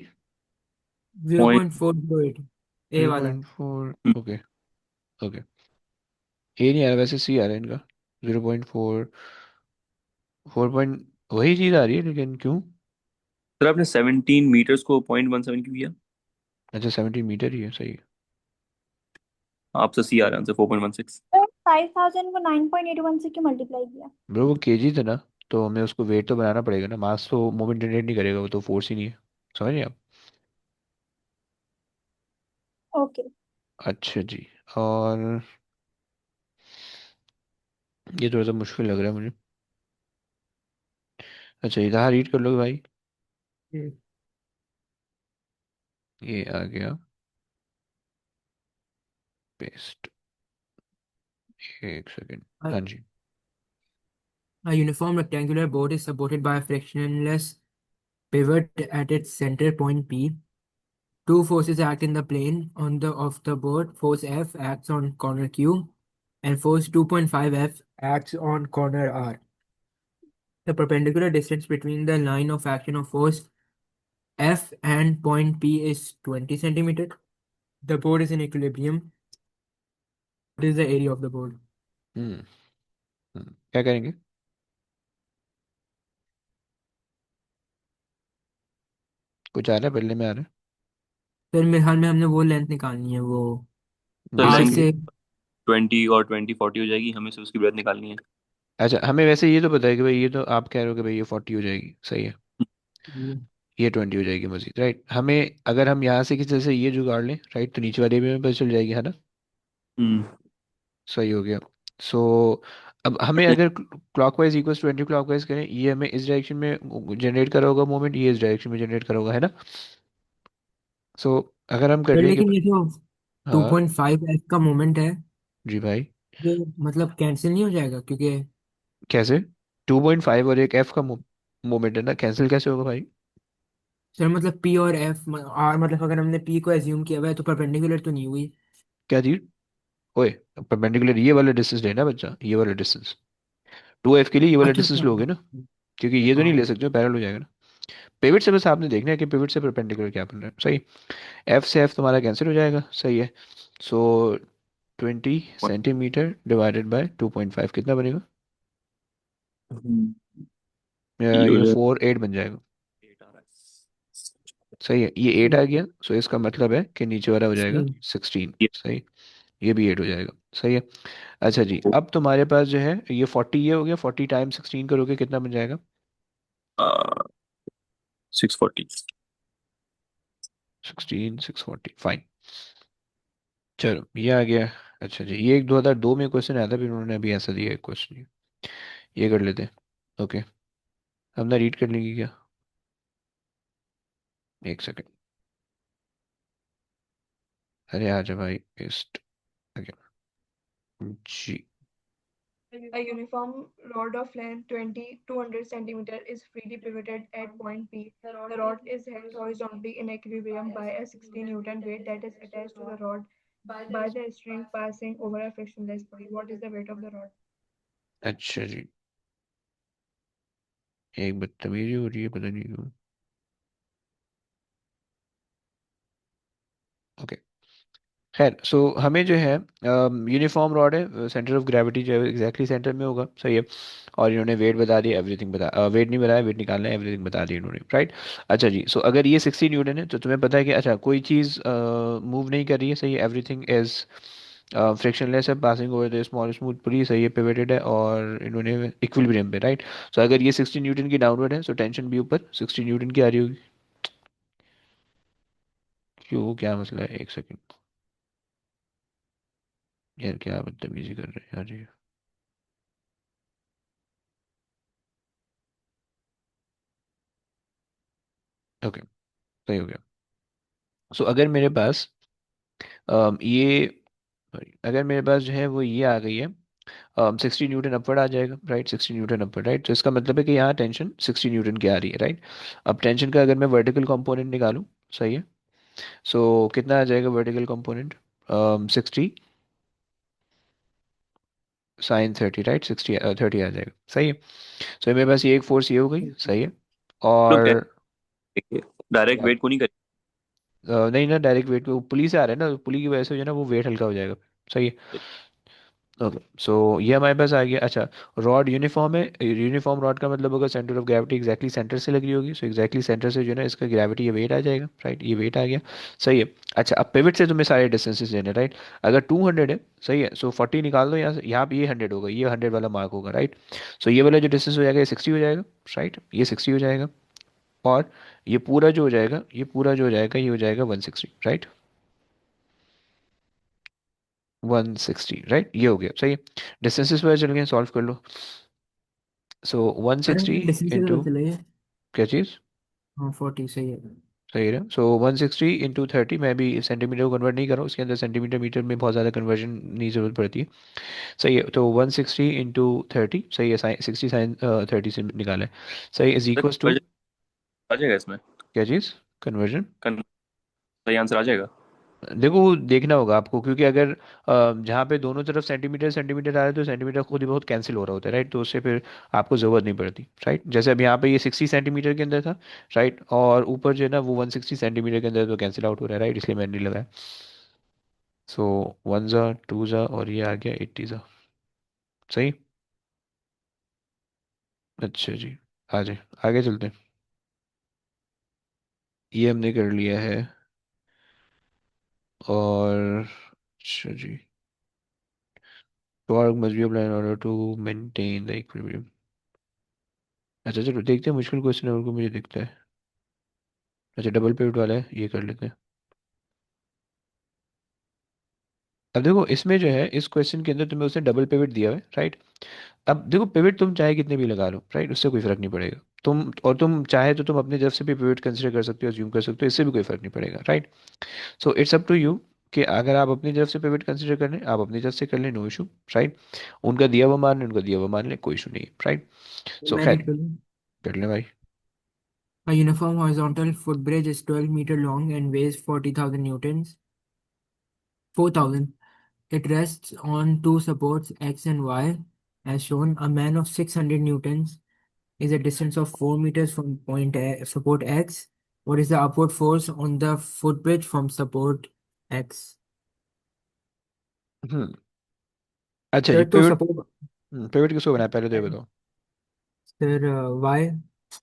पॉइंट। 0.408 ए जीरो वाला। Point four okay. Okay, A नहीं आ रहा वैसे, सी आ रहा है इनका। 0.4, 4 पॉइंट, वही चीज़ आ रही है, लेकिन क्यों? सर आपने 17 मीटर्स को 0.17 क्यों किया? अच्छा, 17 मीटर ही है। सही है। आपसे सी आ रहा है आंसर 4.16। तो 5000 को 9.81 से क्यों मल्टीप्लाई किया? ब्रो वो केजी था ना, तो हमें उसको वेट तो बनाना पड़ेगा ना। मास तो मोमेंट जनरेट नहीं करेगा, वो तो फोर्स ही नहीं है। समझ रहे आप? ओके। अच्छा जी। और ये थोड़ा सा मुश्किल लग रहा है मुझे। अच्छा, इधर रीड कर लो भाई। ये आ गया, पेस्ट। एक सेकेंड। हाँ जी। A uniform rectangular board is supported by a frictionless pivot at its center point P. Two forces act in the plane on the of the board. Force F acts on corner Q, and force 2.5 F acts on corner R. The perpendicular distance between the line of action of force F and point P is 20 centimeter. The board is in equilibrium. What is the area of the board? हम्म क्या करेंगे? कुछ आ रहा है, बदले में आ रहा फिर मेरे ख्याल में हमने वो लेंथ निकालनी है, वो है सर आर लेंथ बेसिकली। से। 20 और 20 40 हो जाएगी, हमें से उसकी ब्रेथ निकालनी है। अच्छा, हमें वैसे ये तो पता है कि भाई, ये तो आप कह रहे हो कि भाई ये 40 हो जाएगी। सही है। ये 20 हो जाएगी मजीद, राइट। हमें अगर हम यहाँ से किसी तरह से ये जुगाड़ लें, राइट, तो नीचे वाले भी हमें पता चल जाएगी, है ना? हम्म। सही हो गया। सो अब हमें अगर क्लॉकवाइज इक्वल्स 20 क्लॉकवाइज करें, ये हमें इस डायरेक्शन में जनरेट करा होगा मोमेंट, ये इस डायरेक्शन में जनरेट करा होगा, है ना? सो अगर हम कर फिर लें कि लेकिन ये तो हाँ 2.5 F का मोमेंट है, जी भाई। ये मतलब कैंसिल नहीं हो जाएगा क्योंकि कैसे? 2.5 और एक एफ का मोमेंट है ना, कैंसिल कैसे होगा भाई? सर मतलब P और F और मतलब अगर हमने P को एज्यूम किया हुआ है तो परपेंडिकुलर तो नहीं हुई। क्या चीज? ओए, परपेंडिकुलर ये वाला डिस्टेंस लेना बच्चा, ये वाला डिस्टेंस। 2 एफ के लिए ये वाला अच्छा डिस्टेंस अच्छा। लोगे ना, क्योंकि ये तो नहीं हाँ ले सकते, पैरेलल हो जाएगा ना। पिवट से बस आपने देखना है कि पिवट से परपेंडिकुलर क्या बन रहा है, सही। एफ से एफ तुम्हारा कैंसिल हो जाएगा, सही है। सो 20 सेंटीमीटर डिवाइडेड बाय 2.5 कितना बनेगा? ये हो ये जाएगा 4 8 बन जाएगा। 8 आ रहा सही है, ये 8 सही आ गया। सो इसका मतलब है कि नीचे वाला हो जाएगा सही। 16। है। सही। ये भी 8 हो जाएगा, सही है। अच्छा जी, अब तुम्हारे पास जो है ये 40, ये हो गया 40 टाइम्स 16 करोगे कितना बन जाएगा? 640। 16 640, फाइन। चलो ये आ गया। अच्छा जी, ये एक 2002 में क्वेश्चन आया था, फिर उन्होंने अभी ऐसा दिया एक क्वेश्चन, ये कर लेते हैं। ओके, हम ना रीड कर लेंगे क्या? एक सेकंड। अरे आ जा भाई, पेस्ट। जी। A uniform rod of length 200 centimeter is freely pivoted at point P. The rod is held horizontally in equilibrium by a 60 Newton weight that is attached to the rod by the string passing over a frictionless body. What is the weight of the rod? अच्छा जी, एक बदतमीजी हो रही है, पता नहीं क्यों। Okay, खैर। सो हमें जो है यूनिफॉर्म रॉड है, सेंटर ऑफ ग्रेविटी जो है एग्जैक्टली सेंटर में होगा, सही है। और इन्होंने वेट बता दिया, एवरीथिंग बता, वेट नहीं बताया, वेट निकालना है, एवरीथिंग बता दिया इन्होंने, राइट। अच्छा जी, सो अगर ये 60 न्यूटन है तो तुम्हें पता है कि अच्छा कोई चीज़ मूव नहीं कर रही है, सही है, एवरीथिंग इज फ्रिक्शनलेस है, passing over the small smooth pulley, सही है, पिवेटेड है और इन्होंने इक्विलिब्रियम पे, राइट। सो अगर ये 60 न्यूटन की डाउनवर्ड है, सो टेंशन भी ऊपर 60 न्यूटन की आ रही होगी। क्यों, क्या मसला है? एक सेकंड यार, क्या बदतमीजी कर रहे हैं यार ये। ओके, सही हो गया। सो अगर मेरे पास ये sorry, अगर मेरे पास जो है वो ये आ गई है, 60 न्यूटन अपवर्ड आ जाएगा, राइट, 60 न्यूटन अपवर्ड, राइट। तो इसका मतलब है कि यहाँ टेंशन 60 न्यूटन की आ रही है, राइट। अब टेंशन का अगर मैं वर्टिकल कंपोनेंट निकालूं, सही है। सो कितना आ जाएगा वर्टिकल कंपोनेंट? 60 साइन 30, राइट, 60 30 आ जाएगा, सही है। सो मेरे पास ये एक फोर्स ये हो गई, सही है। लोग और कहेंगे डायरेक्ट क्या? वेट को नहीं करें। नहीं ना, डायरेक्ट वेट पे पुली से आ रहा है ना, पुली की वजह से जो है ना वो वेट हल्का हो जाएगा, सही है। ओके, सो ये हमारे पास आ गया। अच्छा, रॉड यूनिफॉर्म है, यूनिफॉर्म रॉड का मतलब होगा centre of gravity exactly centre से लगी होगी, सो एग्जैक्टली सेंटर से जो है ना इसका ग्रेविटी ये वेट आ जाएगा, राइट, ये वेट आ गया, सही है। अच्छा, अब पिवट से तुम्हें सारे डिस्टेंसेस लेने, राइट। अगर 200 है, सही है, सो 40 निकाल दो यहाँ से, यहाँ पे ये 100 होगा, ये 100 वाला मार्क होगा, राइट। सो ये वाला जो डिस्टेंस हो जाएगा ये 60 हो जाएगा, राइट, ये 60 हो जाएगा। और ये पूरा जो हो जाएगा, ये पूरा जो हो जाएगा ये हो जाएगा 160, राइट, 160, राइट, ये हो गया, सही है। डिस्टेंसेस पता चल गए, सॉल्व कर लो। सो वन अरे सिक्सटी डिस्टेंस से इंटू तो चले गए। क्या चीज़? हाँ 40 सही है। सही है। सो 160 इंटू 30, मैं भी सेंटीमीटर को कन्वर्ट नहीं कर रहा हूँ, इसके अंदर सेंटीमीटर मीटर में बहुत ज़्यादा कन्वर्जन नहीं ज़रूरत पड़ती है, सही है। तो 160 इंटू 30, सही है, साइन 60 साइन 30 से निकाला है, सही, इज इक्वल्स टू कन्वर्जन आ जाएगा इसमें। क्या चीज़? कन्वर्जन। कन, सही आंसर आ जाएगा। देखो वो देखना होगा आपको, क्योंकि अगर जहाँ पे दोनों तरफ सेंटीमीटर सेंटीमीटर आ रहा है तो सेंटीमीटर खुद ही बहुत कैंसिल हो रहा होता है, राइट, तो उससे फिर आपको ज़रूरत नहीं पड़ती, राइट। जैसे अब यहाँ पे ये 60 सेंटीमीटर के अंदर था, राइट, और ऊपर जो है ना वो 160 सेंटीमीटर के अंदर तो कैंसिल आउट हो रहा है, राइट, इसलिए मैंने नहीं लगाया। सो वन ज़ा टू ज़ा और ये आ गया 80 ज़ा, सही। अच्छा जी, आ जाए, आगे चलते हैं। ये हमने कर लिया है। और अच्छा जी, torque must be applied in order to maintain the equilibrium। अच्छा चलो देखते हैं, मुश्किल क्वेश्चन है और को मुझे दिखता है। अच्छा, डबल पिवट वाला है, ये कर लेते हैं। अब देखो इसमें जो है इस क्वेश्चन के अंदर तुम्हें उसने डबल पिवट दिया है, राइट। अब देखो पिवट तुम चाहे कितने भी लगा लो, राइट, उससे कोई फर्क नहीं पड़ेगा। तुम चाहे तो तुम अपनी तरफ से भी पिवट कंसिडर कर सकते हो, अज्यूम कर सकते हो, इससे भी कोई फर्क नहीं पड़ेगा, right. So it's up to you कि अगर आप अपनी तरफ से पिवट कंसिडर कर लें, आप अपनी तरफ से कर लें, नो इशू, राइट। उनका दिया हुआ मान लें, उनका दिया हुआ मान लें, कोई इशू नहीं, राइट। सो मैं खैर, रीड कर लूँ। कर लें भाई। A uniform horizontal footbridge is 12-meter long and weighs 40,000 newtons. 4,000. It rests on two supports X and Y. As shown, a man of 600 newtons is a distance of 4 meters from support X. What is the upward force on the footbridge from support X? हम्म। अच्छा जी, sir तो pivot. Support pivot किसको बनाया पहले तो ये बताओ। Sir Y।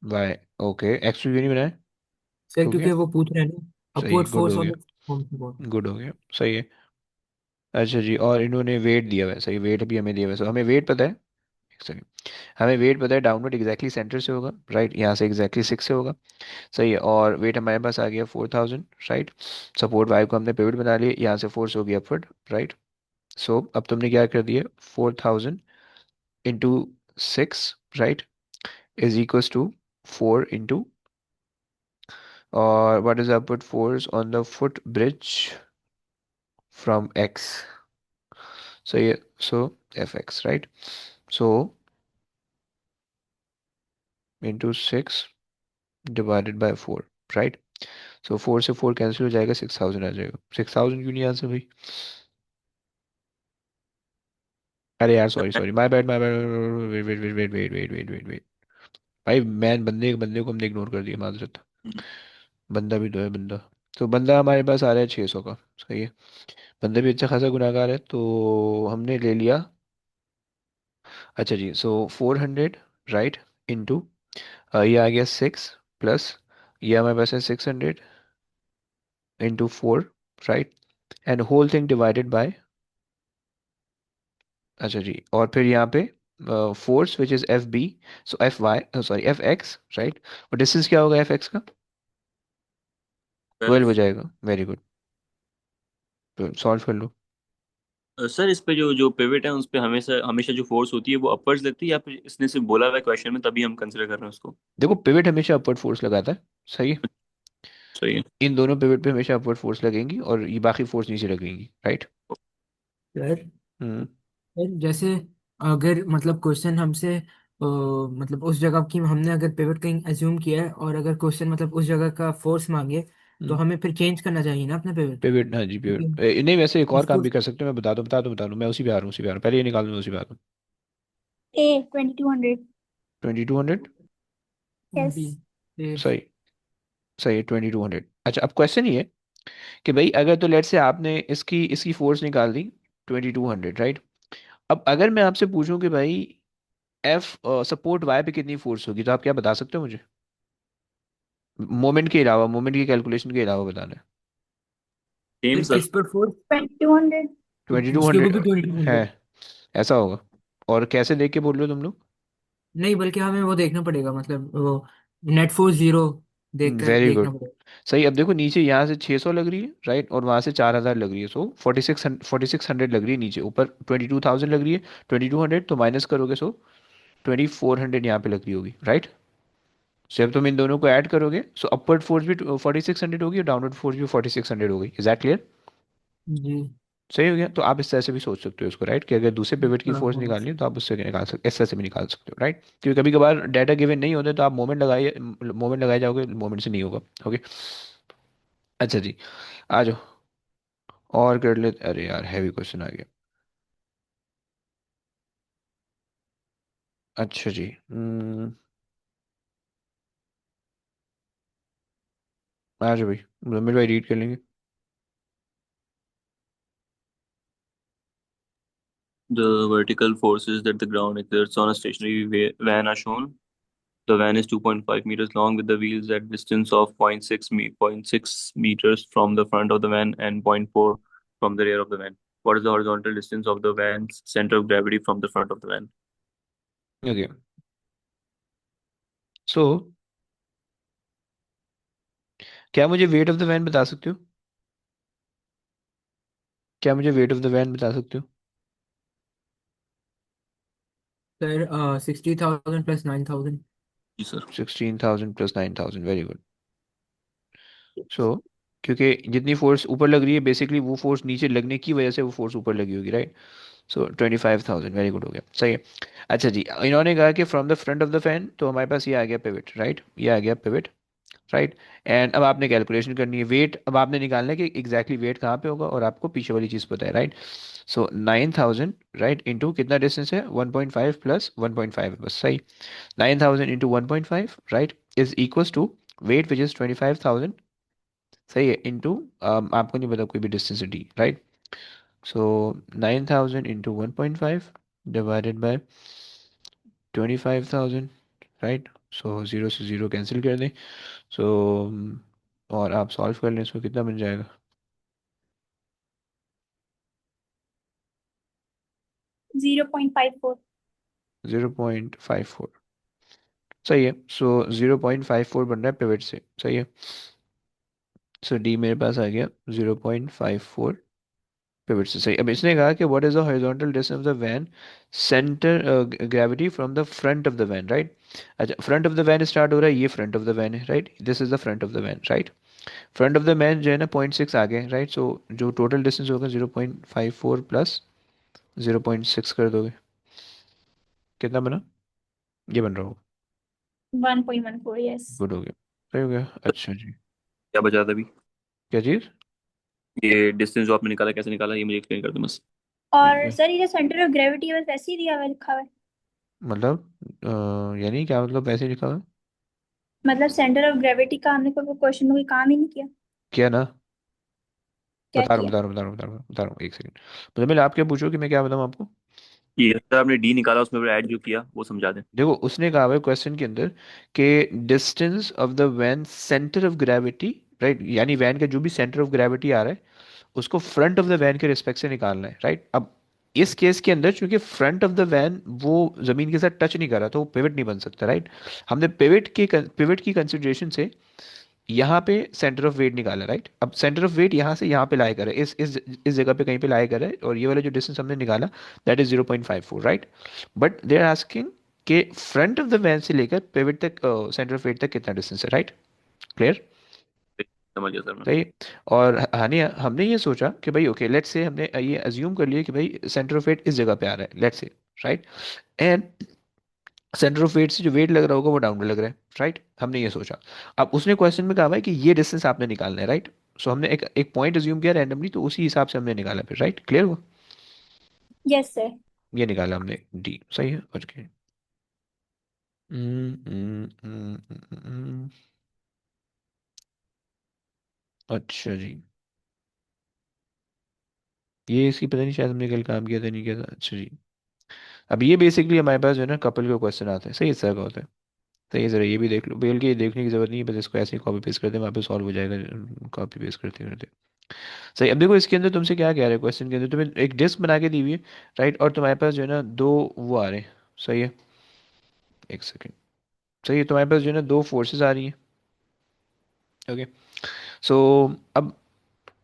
Y. Okay, X क्यों नहीं बनाया? सर क्योंकि क्योंकि वो पूछ रहे हैं ना सही, अपवर्ड गुड फोर्स हो ऑन गया, द फ्रॉम सपोर्ट। गुड हो गया, सही है। अच्छा जी, और इन्होंने वेट दिया हुआ है, सही, वेट भी हमें दिया हुआ है, so हमें वेट पता है। एक सेकंड। हमें वेट पता है, डाउनवर्ड एग्जैक्टली सेंटर से होगा, राइट, यहाँ से एग्जैक्टली 6 से होगा। सही है, और वेट हमारे पास आ गया 4000, राइट। सपोर्ट वाई को हमने पिवट बना लिया, यहाँ से फोर्स होगी अपवर्ड, राइट। सो अब तुमने क्या कर दिया, 4000 into 6, right, is equals to 4 into, और what is upward force on the foot bridge from x. सही है, so f x, right. So into 6 divided by 4, right. So 4 से 4 कैंसिल हो जाएगा, 6000 आ जाएगा। 6000 क्यों नहीं आंसर भाई? अरे यार, sorry sorry, my bad, my bad. Wait wait wait wait wait wait wait wait wait. भाई मैन, बंदे बंदे को हमने इग्नोर कर दिया, माजरत। बंदा भी तो है, बंदा। तो बंदा हमारे पास आ रहा है 600 का, सही है। बंदा भी अच्छा खासा गुनाहगार है, तो हमने ले लिया। अच्छा जी, सो 400, राइट, इंटू, ये आ गया 6 प्लस, ये हमारे पास है 600 into 4, right, and whole thing divided by, अच्छा जी, और फिर यहाँ पे force which is F B, so F Y, sorry F x, right. और डिस्टेंस क्या होगा एफ एक्स का? 12 हो 12। जाएगा, वेरी गुड। तो सॉल्व कर लो। सर इस पे जो जो पिवट है उस पे हमेशा हमेशा जो फोर्स होती है वो अपवर्ड्स लगती है, या फिर इसने सिर्फ बोला हुआ है क्वेश्चन में तभी हम कंसिडर कर रहे हैं उसको? देखो, पिवट हमेशा अपवर्ड फोर्स लगाता है, सही है। सही है। इन दोनों पिवट पे हमेशा अपवर्ड फोर्स लगेंगी, और ये बाकी फोर्स नीचे लगेंगी, राइट। सर हम्म। सर जैसे अगर मतलब क्वेश्चन हमसे मतलब उस जगह की हमने अगर पिवट कहीं एज्यूम किया है और अगर क्वेश्चन मतलब उस जगह का फोर्स मांगे तो हमें फिर चेंज करना चाहिए ना अपना पिवट। पिवट, हाँ जी, क्योंकि पिवट नहीं, वैसे एक और काम उसको भी कर सकते हो, मैं बता दूं, मैं उसी पे आ रहा हूँ, उसी पे आ रहा हूँ, पहले ये निकाल दूँ, उसी पे आ रहा हूँ। A 2200. 2200, twenty Yes. सही, सही है, 2200। अच्छा, अब क्वेश्चन ये है कि भाई अगर तो लेट से आपने इसकी इसकी फोर्स निकाल दी 2200, राइट। अब अगर मैं आपसे पूछूं कि भाई एफ सपोर्ट वाई पे कितनी फोर्स होगी, तो आप क्या बता सकते हो मुझे? मोमेंट के अलावा, मोमेंट की कैलकुलेशन के अलावा बताना है। सेम फिर सर। किस पर फोर्स 2200. उसके ऊपर 2200 भी 2200। है, ऐसा होगा। और कैसे देख के बोल रहे हो तुम लोग? नहीं बल्कि हमें वो देखना पड़ेगा मतलब वो नेट फोर्स जीरो देख कर वेरी देखना गुड, पड़ेगा। सही। अब देखो, नीचे यहाँ से 600 लग रही है, राइट, और वहाँ से 4000 लग रही है, सो 4600 लग रही है नीचे, ऊपर 22000 लग रही है। 2200 तो माइनस करोगे, सो 2400 यहाँ पे लग रही होगी, राइट। सो अब तुम इन दोनों को ऐड करोगे, सो अपवर्ड फोर्स भी 4600 होगी, और डाउनवर्ड फोर्स भी 4600 होगी। Is that clear? जी। सही हो गया। तो आप इस तरह से भी सोच सकते हो इसको, राइट, कि अगर दूसरे पिवट की थोड़ा फोर्स बहुत। निकालनी है तो आप उससे निकाल सकते, इस तरह से भी निकाल सकते हो, राइट। क्योंकि कभी कभार डाटा गिवन नहीं होते, तो आप मोमेंट लगाए जाओगे, मोमेंट से नहीं होगा। ओके, अच्छा जी, आ जाओ, और कर ले। अरे यार, हैवी क्वेश्चन आ गया। अच्छा जी, आ जाओ भाई, मुजम्मिल भाई रीड कर लेंगे। The vertical forces that the ground exerts on a stationary van are shown. The van is 2.5 meters long with the wheels at distance of point 0.6 meters from the front of the van and zero point 0.4 from the rear of the van. What is the horizontal distance of the van's center of gravity from the front of the van? Okay, so क्या मुझे wait of the van बता सकते हो? क्या मुझे wait of the van बता सकते हो? Sir 60,000 plus 9,000। जी sir. 16000 plus 9000, very good. So क्योंकि जितनी फोर्स ऊपर लग रही है बेसिकली वो फोर्स नीचे लगने की वजह से वो फोर्स ऊपर लगी होगी, राइट। सो 25,000, वेरी गुड, हो गया, सही है। अच्छा जी, इन्होंने कहा कि from the front of the fan, तो हमारे पास ये आ गया पिवट, राइट, ये आ गया पिवट, राइट। एंड अब आपने कैलकुलेशन करनी है वेट, अब आपने निकालना है कि एग्जैक्टली वेट कहाँ पे होगा, और आपको पीछे वाली चीज़ पता है, राइट। सो 9,000, राइट, इंटू कितना डिस्टेंस है, 1.5 प्लस 1.5 है, बस सही। 9,000 into 1.5, right, is equals to weight which is 25,000, सही है, इंटू आपको नहीं पता कोई भी डिस्टेंस है D, right. So 9,000 into 1.5 divided by 25,000, right. So zero से जीरो कैंसिल कर दें। सो और आप सॉल्व कर लें, इसको कितना बन जाएगा। 0.54। 0.54, सही है। सो 0.54 बन रहा है पिवट से, सही है। सो डी मेरे पास आ गया 0.54 पिवट से, सही। अब इसने कहा कि what is the horizontal distance of the van centre gravity from the front of the van, right. अच्छा, front of the van start हो रहा है, ये फ्रंट ऑफ द वैन है, right, this is the front of the van, right. Front of the van जो है ना 0.6 आ गए, राइट। सो जो टोटल डिस्टेंस होगा 0.54 प्लस 0.6 कर दोगे, कितना बना, ये बन रहा होगा, 1.14, यस। गुड, हो गया, सही हो गया। अच्छा जी, क्या बचा था अभी? क्या चीज़, ये डिस्टेंस जो आपने निकाला कैसे निकाला, ये मुझे एक्सप्लेन कर दो बस। और सर ये जो सेंटर ऑफ ग्रेविटी है बस ऐसे ही दिया हुआ है, लिखा हुआ है। मतलब यानी क्या मतलब ऐसे लिखा हुआ है, मतलब सेंटर ऑफ ग्रेविटी का हमने कोई क्वेश्चन में कोई काम ही नहीं किया। क्या ना, क्या बता रहा हूँ किया? बता रहा हूँ बता रहा हूँ बता रहा हूँ बता रहा हूँ, एक सेकंड। मतलब मैं आप क्या पूछो कि मैं क्या बताऊँ आपको। ये सर आपने डी निकाला, उसमें ऐड जो किया वो समझा दें। देखो उसने कहा हुआ है क्वेश्चन के अंदर कि distance of the van center of gravity, right, यानी वैन का जो भी सेंटर ऑफ ग्रेविटी आ रहा है उसको फ्रंट ऑफ द वैन के रिस्पेक्ट से निकालना है, राइट। अब इस केस के अंदर चूंकि फ्रंट ऑफ द वैन वो जमीन के साथ टच नहीं कर रहा तो वो पिवट नहीं बन सकता, राइट। हमने पिवट की कंसिडरेशन से यहाँ पे सेंटर ऑफ वेट निकाला, राइट। अब सेंटर ऑफ वेट यहाँ से यहाँ पे लाई कर है, इस जगह पे कहीं पे लाई कर है, और ये वाला जो डिस्टेंस हमने निकाला that is 0.54, right. But they are asking कि फ्रंट ऑफ द वैन से लेकर पिवट तक, सेंटर ऑफ वेट तक कितना डिस्टेंस है, राइट, क्लियर, समझ गया सर मैं। सही। और हानि हमने ये सोचा कि भाई ओके लेट्स से हमने ये अज्यूम कर लिया कि भाई सेंटर ऑफ वेट इस जगह पे आ रहा है, let's say, right. And center of weight से जो वेट लग रहा होगा वो डाउन लग रहा है, राइट, हमने ये सोचा। अब उसने क्वेश्चन में कहा हुआ है कि ये डिस्टेंस आपने निकालना है, राइट। सो हमने एक एक पॉइंट अज्यूम किया रैंडमली, तो उसी हिसाब से हमने निकाला फिर, राइट, क्लियर हुआ, यस सर। ये निकाला हमने डी, सही है, ओके। अच्छा जी, ये इसकी पता नहीं शायद हमने कल काम किया था नहीं किया था, अच्छा जी। अब ये बेसिकली हमारे पास जो है ना कपल के क्वेश्चन आते हैं, सही, इस तरह का होता है। सही है, जरा ये भी देख लो, बेल के ये देखने की जरूरत नहीं है, बस इसको ऐसे ही कॉपी पेस्ट कर दे, वहाँ पे सॉल्व हो जाएगा, कॉपी पेस्ट करते करते। सही, अब देखो इसके अंदर तुमसे क्या कह रहे हैं, क्वेश्चन के अंदर तुम्हें एक डिस्क बना के दी हुई है, राइट, और तुम्हारे पास जो है ना दो वो आ रहे हैं, सही है, एक सेकेंड, सही है, तुम्हारे पास जो है ना दो फोर्सेस आ रही हैं, ओके। सो अब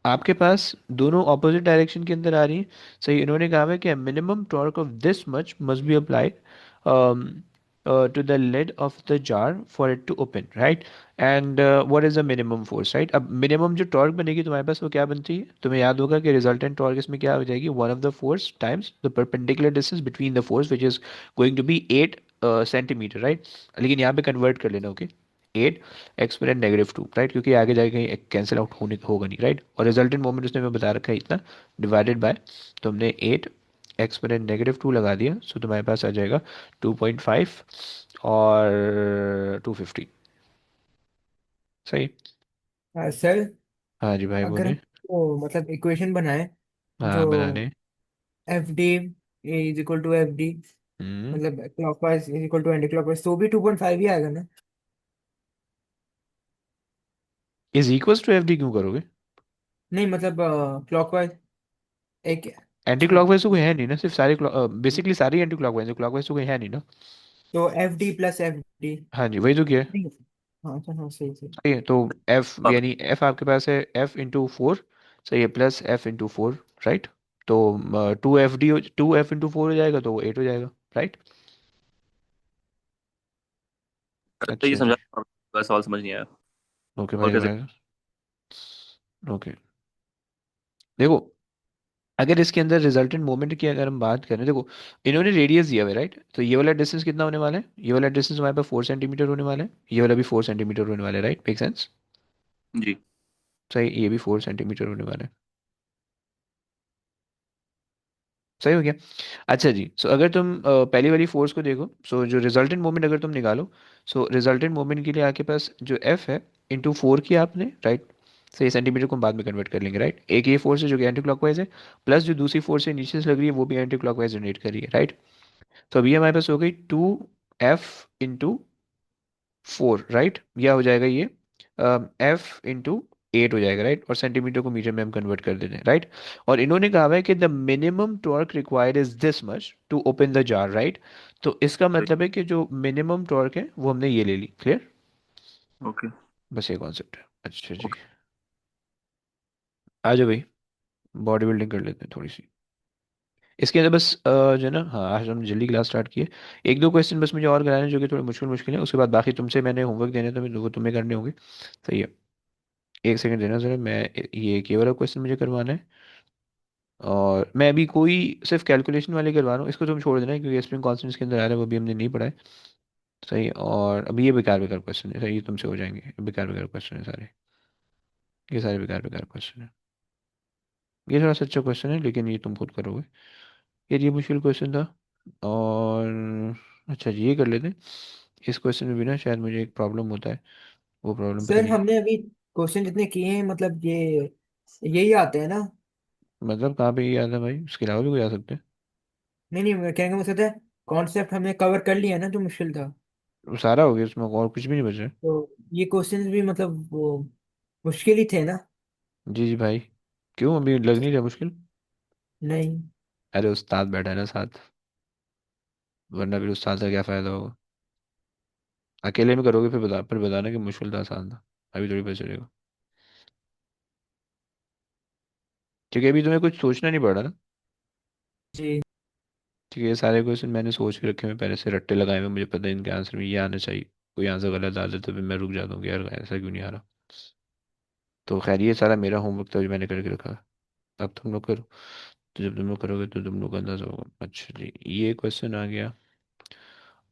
आपके पास दोनों ऑपोजिट डायरेक्शन के अंदर आ रही हैं, सही। इन्होंने कहा है कि minimum torque of this much must be applied to the lid of the jar for it to open, right. And what is the minimum force, right. अब मिनिमम जो टॉर्क बनेगी तुम्हारे पास वो क्या बनती है, तुम्हें याद होगा कि रिजल्टेंट टॉर्क इसमें क्या हो जाएगी, one of the force times the perpendicular distance between the force which is going to be 8 centimeter, right. लेकिन यहाँ पे कन्वर्ट कर लेना, ओके, 8 एक्सपोनेंट -2, राइट, क्योंकि आगे जाके कहीं कैंसिल आउट होने होगा नहीं, राइट। और रिजल्टेंट मोमेंट उसने हमें बता रखा है इतना, डिवाइडेड बाय, तो हमने 8 एक्सपोनेंट -2 लगा दिया, सो तुम्हारे पास आ जाएगा 2.5 और 250, सही। सर हाँ जी भाई अगर बोले। हम वो मतलब इक्वेशन बनाए हाँ जो बनाने। F D is equal to F D, hmm, मतलब clockwise is equal to anti clockwise, तो भी 2.5 ही आएगा ना? Is equals to F D क्यों करोगे, नहीं मतलब क्लॉकवाइज एक एंटी क्लॉकवाइज तो कोई है नहीं ना, सिर्फ सारे बेसिकली सारी एंटी क्लॉकवाइज है, क्लॉकवाइज तो कोई है नहीं ना। तो F D plus F D. हाँ जी, वही तो किया है। नहीं, हाँ अच्छा, हाँ सही सही। सही है, तो एफ अब यानी एफ आपके पास है F/4, सही है, प्लस F/4, राइट। तो 2F/4 हो जाएगा तो वो 8 हो जाएगा, राइट। तो ये अच्छा जी, समझा, बस सवाल समझ नहीं आया। ओके और भाई, कैसे? ओके, देखो अगर इसके अंदर रिजल्टेंट मोमेंट की अगर हम बात करें, देखो इन्होंने रेडियस दिया हुआ है राइट, तो ये वाला डिस्टेंस कितना होने वाला है, ये वाला डिस्टेंस हमारे पास 4 सेंटीमीटर होने वाला है, ये वाला भी 4 सेंटीमीटर होने वाला है, राइट, मेक सेंस। जी। सही, ये भी 4 सेंटीमीटर होने वाला है। सही हो गया। अच्छा जी, सो अगर तुम पहली वाली फोर्स को देखो, सो जो रिजल्टेंट मोमेंट अगर तुम निकालो, सो रिजल्टेंट मोमेंट के लिए आपके पास जो एफ है इंटू 4 किया आपने, राइट। सही, सेंटीमीटर को हम बाद में कन्वर्ट कर लेंगे, राइट। एक ये फोर्स है जो कि एंटी क्लॉकवाइज है, प्लस जो दूसरी फोर्स है नीचे से लग रही है वो भी एंटी क्लॉकवाइज जनरेट कर रही है, राइट। तो अभी हमारे पास हो गई 2F इंटू 4, राइट। यह हो जाएगा ये F इंटू 8 हो जाएगा, राइट, और सेंटीमीटर को मीटर में हम कन्वर्ट कर देते हैं, राइट। और इन्होंने कहा हुआ है कि the minimum torque required is this much to open the jar, right. तो इसका सही। मतलब है कि जो मिनिमम टॉर्क है वो हमने ये ले ली, क्लियर। ओके। बस ये कॉन्सेप्ट है। अच्छा जी, ओके। आ जाओ भाई, बॉडी बिल्डिंग कर लेते हैं थोड़ी सी। इसके अंदर बस जो है ना, हाँ आज हमने जल्दी क्लास स्टार्ट की है। एक दो क्वेश्चन बस मुझे और कराने हैं जो कि थोड़े मुश्किल मुश्किल है, उसके बाद बाकी तुमसे मैंने होमवर्क देने तो वो तुम्हें करने होंगे। सही है, एक सेकंड देना जरा, मैं ये केवल क्वेश्चन मुझे करवाना है, और मैं अभी कोई सिर्फ कैलकुलेशन वाले करवा रहा हूँ, इसको तुम छोड़ देना क्योंकि स्प्रिंग कॉन्स्टेंट्स के अंदर आ रहा है, वो भी हमने नहीं पढ़ा है। सही, और अभी ये बेकार बेकार क्वेश्चन है, सही, ये तुमसे हो जाएंगे, बेकार बेकार क्वेश्चन है सारे, ये सारे बेकार बेकार क्वेश्चन है। ये थोड़ा सच्चा क्वेश्चन है लेकिन ये तुम खुद करोगे, ये मुश्किल क्वेश्चन था। और अच्छा जी, ये कर लेते हैं। इस क्वेश्चन में भी ना शायद मुझे एक प्रॉब्लम होता है, वो प्रॉब्लम पता सर नहीं। हमने अभी क्वेश्चन जितने किए हैं मतलब ये यही आते हैं ना? मतलब कहाँ पे ये आता है भाई, उसके अलावा भी कोई आ सकते हैं। नहीं नहीं, मैं कहने का मकसद है कॉन्सेप्ट हमने कवर कर लिया ना जो मुश्किल था। वो सारा हो गया उसमें, और कुछ भी नहीं बचा है। तो ये क्वेश्चंस भी मतलब वो मुश्किल ही थे ना? जी जी भाई, क्यों अभी लग नहीं रहा मुश्किल। नहीं। अरे उस्ताद बैठा है ना साथ, वरना फिर उस्ताद का क्या फ़ायदा होगा। अकेले में करोगे फिर बताना कि मुश्किल था आसान था, अभी थोड़ी पता चलेगा। क्योंकि अभी तुम्हें कुछ सोचना नहीं पड़ रहा ना। जी। ठीक है, ये सारे क्वेश्चन मैंने सोच के रखे हुए पहले से, रट्टे लगाए हुए, मुझे पता है इनके आंसर में ये आना चाहिए। कोई आंसर गलत आ जाता तो फिर मैं रुक जाता हूँ कि यार ऐसा क्यों नहीं आ रहा। तो खैर ये सारा मेरा होमवर्क था जो मैंने करके रखा है। अब तुम लोग करो, तो जब तुम लोग करोगे तो तुम लोग का अंदाजा होगा। अच्छा जी, ये क्वेश्चन आ गया।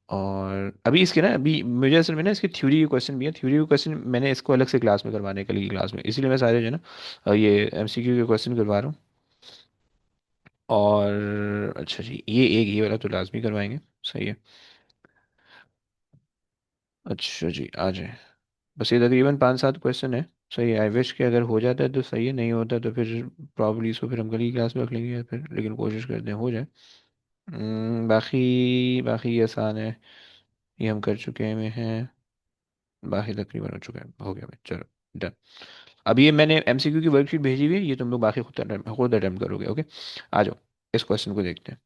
और अभी इसके ना, अभी मुझे असल में ना इसकी थ्योरी के क्वेश्चन भी है, थ्योरी के क्वेश्चन मैंने इसको अलग से क्लास में करवाने के लिए क्लास में, इसीलिए मैं सारे जो है ना ये एमसीक्यू के क्वेश्चन करवा रहा हूँ। और अच्छा जी, ये वाला तो लाजमी करवाएंगे। सही है। अच्छा जी, आ जाए। बस ये तकरीबन 5-7 क्वेश्चन है। सही है, आई विश कि अगर हो जाता है तो सही है, नहीं होता तो फिर प्रॉब्ली इसको फिर हम कल की क्लास में रख लेंगे या फिर, लेकिन कोशिश करते हैं हो जाए। बाकी बाकी ये आसान है, ये हम कर चुके हैं, बाकी तकरीबन हो चुका है, हो गया भाई, चलो डन। अब ये मैंने एमसीक्यू की वर्कशीट भेजी हुई है, ये तुम लोग बाकी खुद अटेम्प्ट करोगे, ओके। आ जाओ, इस क्वेश्चन को देखते हैं।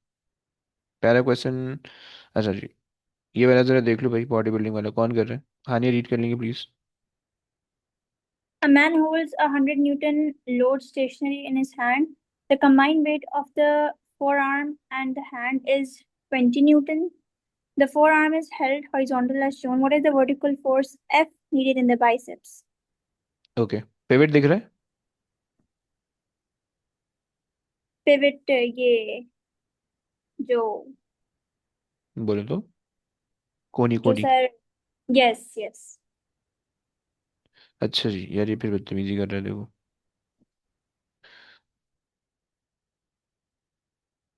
पहला क्वेश्चन, अच्छा जी, ये वाला ज़रा देख लो भाई, बॉडी बिल्डिंग वाला कौन कर रहा है। हानिया रीड कर लेंगे please. A man holds a 100 Newton load stationary in his hand. The combined weight of the forearm and the hand is 20 Newton. The forearm is held horizontal as shown. What is the vertical force F needed in the biceps? Okay, pivot दिख रहा है। Pivot ये जो बोले तो, कोनी जो कोनी। Sir, yes yes. अच्छा जी, यार ये फिर बदतमीजी कर रहे हैं, देखो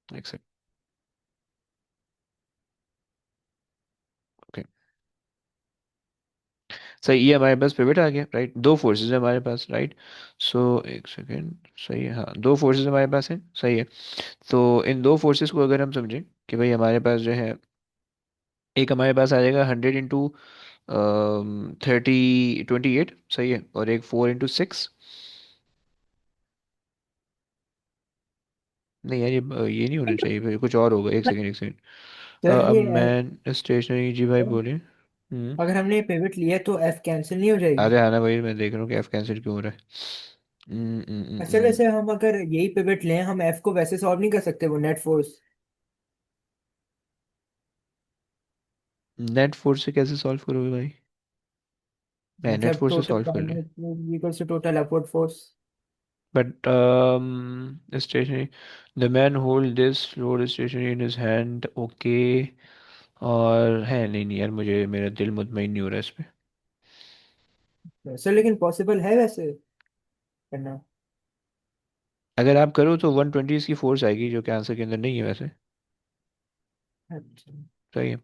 एक सेकंड। ओके, सही, ये हमारे पास पिवट आ गया, राइट। दो फोर्सेस है हमारे पास, राइट। सो एक सेकंड, सही है, हाँ दो फोर्सेस हमारे पास है, सही है। तो इन दो फोर्सेस को अगर हम समझें कि भाई हमारे पास जो है, एक हमारे पास आ जाएगा 100 इंटू 30 28, सही है, और एक 4 इंटू 6। नहीं यार ये नहीं होना चाहिए, फिर कुछ और होगा, एक सेकंड एक सेकंड। सर अब ये मैं स्टेशनरी, जी भाई बोले। हम्म। अगर हमने पिवट लिया तो एफ कैंसिल नहीं हो जाएगी? अरे हाँ ना भाई, मैं देख रहा हूँ कि एफ कैंसिल क्यों हो रहा है। अच्छा वैसे हम अगर यही पिवट लें हम एफ को वैसे सॉल्व नहीं कर सकते वो नेट फोर्स? नेट फोर्स से कैसे सॉल्व करोगे भाई, मैं नेट मतलब फोर्स से टोटल सॉल्व कर लिया। Equals to total upward force. But stationary, the man hold this load stationary in his hand, okay. और है नहीं, नहीं यार, मुझे मेरा दिल मुतमईन नहीं हो रहा इस पे। सर लेकिन पॉसिबल है वैसे करना? अगर आप करो तो 120 इसकी फोर्स आएगी, जो कि आंसर के अंदर नहीं है वैसे। अच्छा। सही है।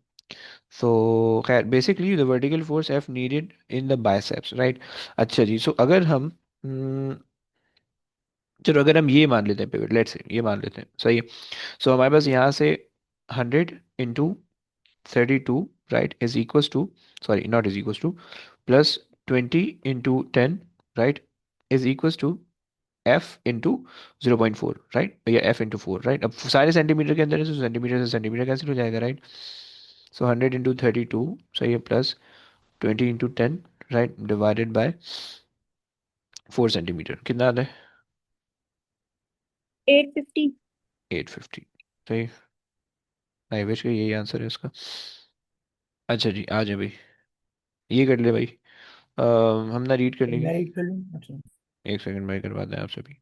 सो खैर, basically the vertical force F needed in the biceps, right. अच्छा जी, सो अगर हम चलो अगर हम ये मान लेते हैं पिवट, लेट्स से ये मान लेते हैं, सही है। सो हमारे पास यहाँ से 100 into 32, right, is equals to, sorry not is equals to, plus 20 into 10, right, is equals to F into 0.4, right, या एफ इंटू 4, राइट। अब सारे सेंटीमीटर के अंदर है, तो सेंटीमीटर से सेंटीमीटर कैंसिल हो जाएगा, राइट। सो 100 into 32, सही है, plus 20 into 10, right, divided by 4 centimetre, कितना आता है? 850। 850। सही। आई विश का यही आंसर है इसका। अच्छा जी, आ जाए भाई, ये कर ले भाई। हम ना रीड कर लेंगे। मैं रीड कर लूँ? अच्छा। एक सेकंड में करवा दें आपसे भी,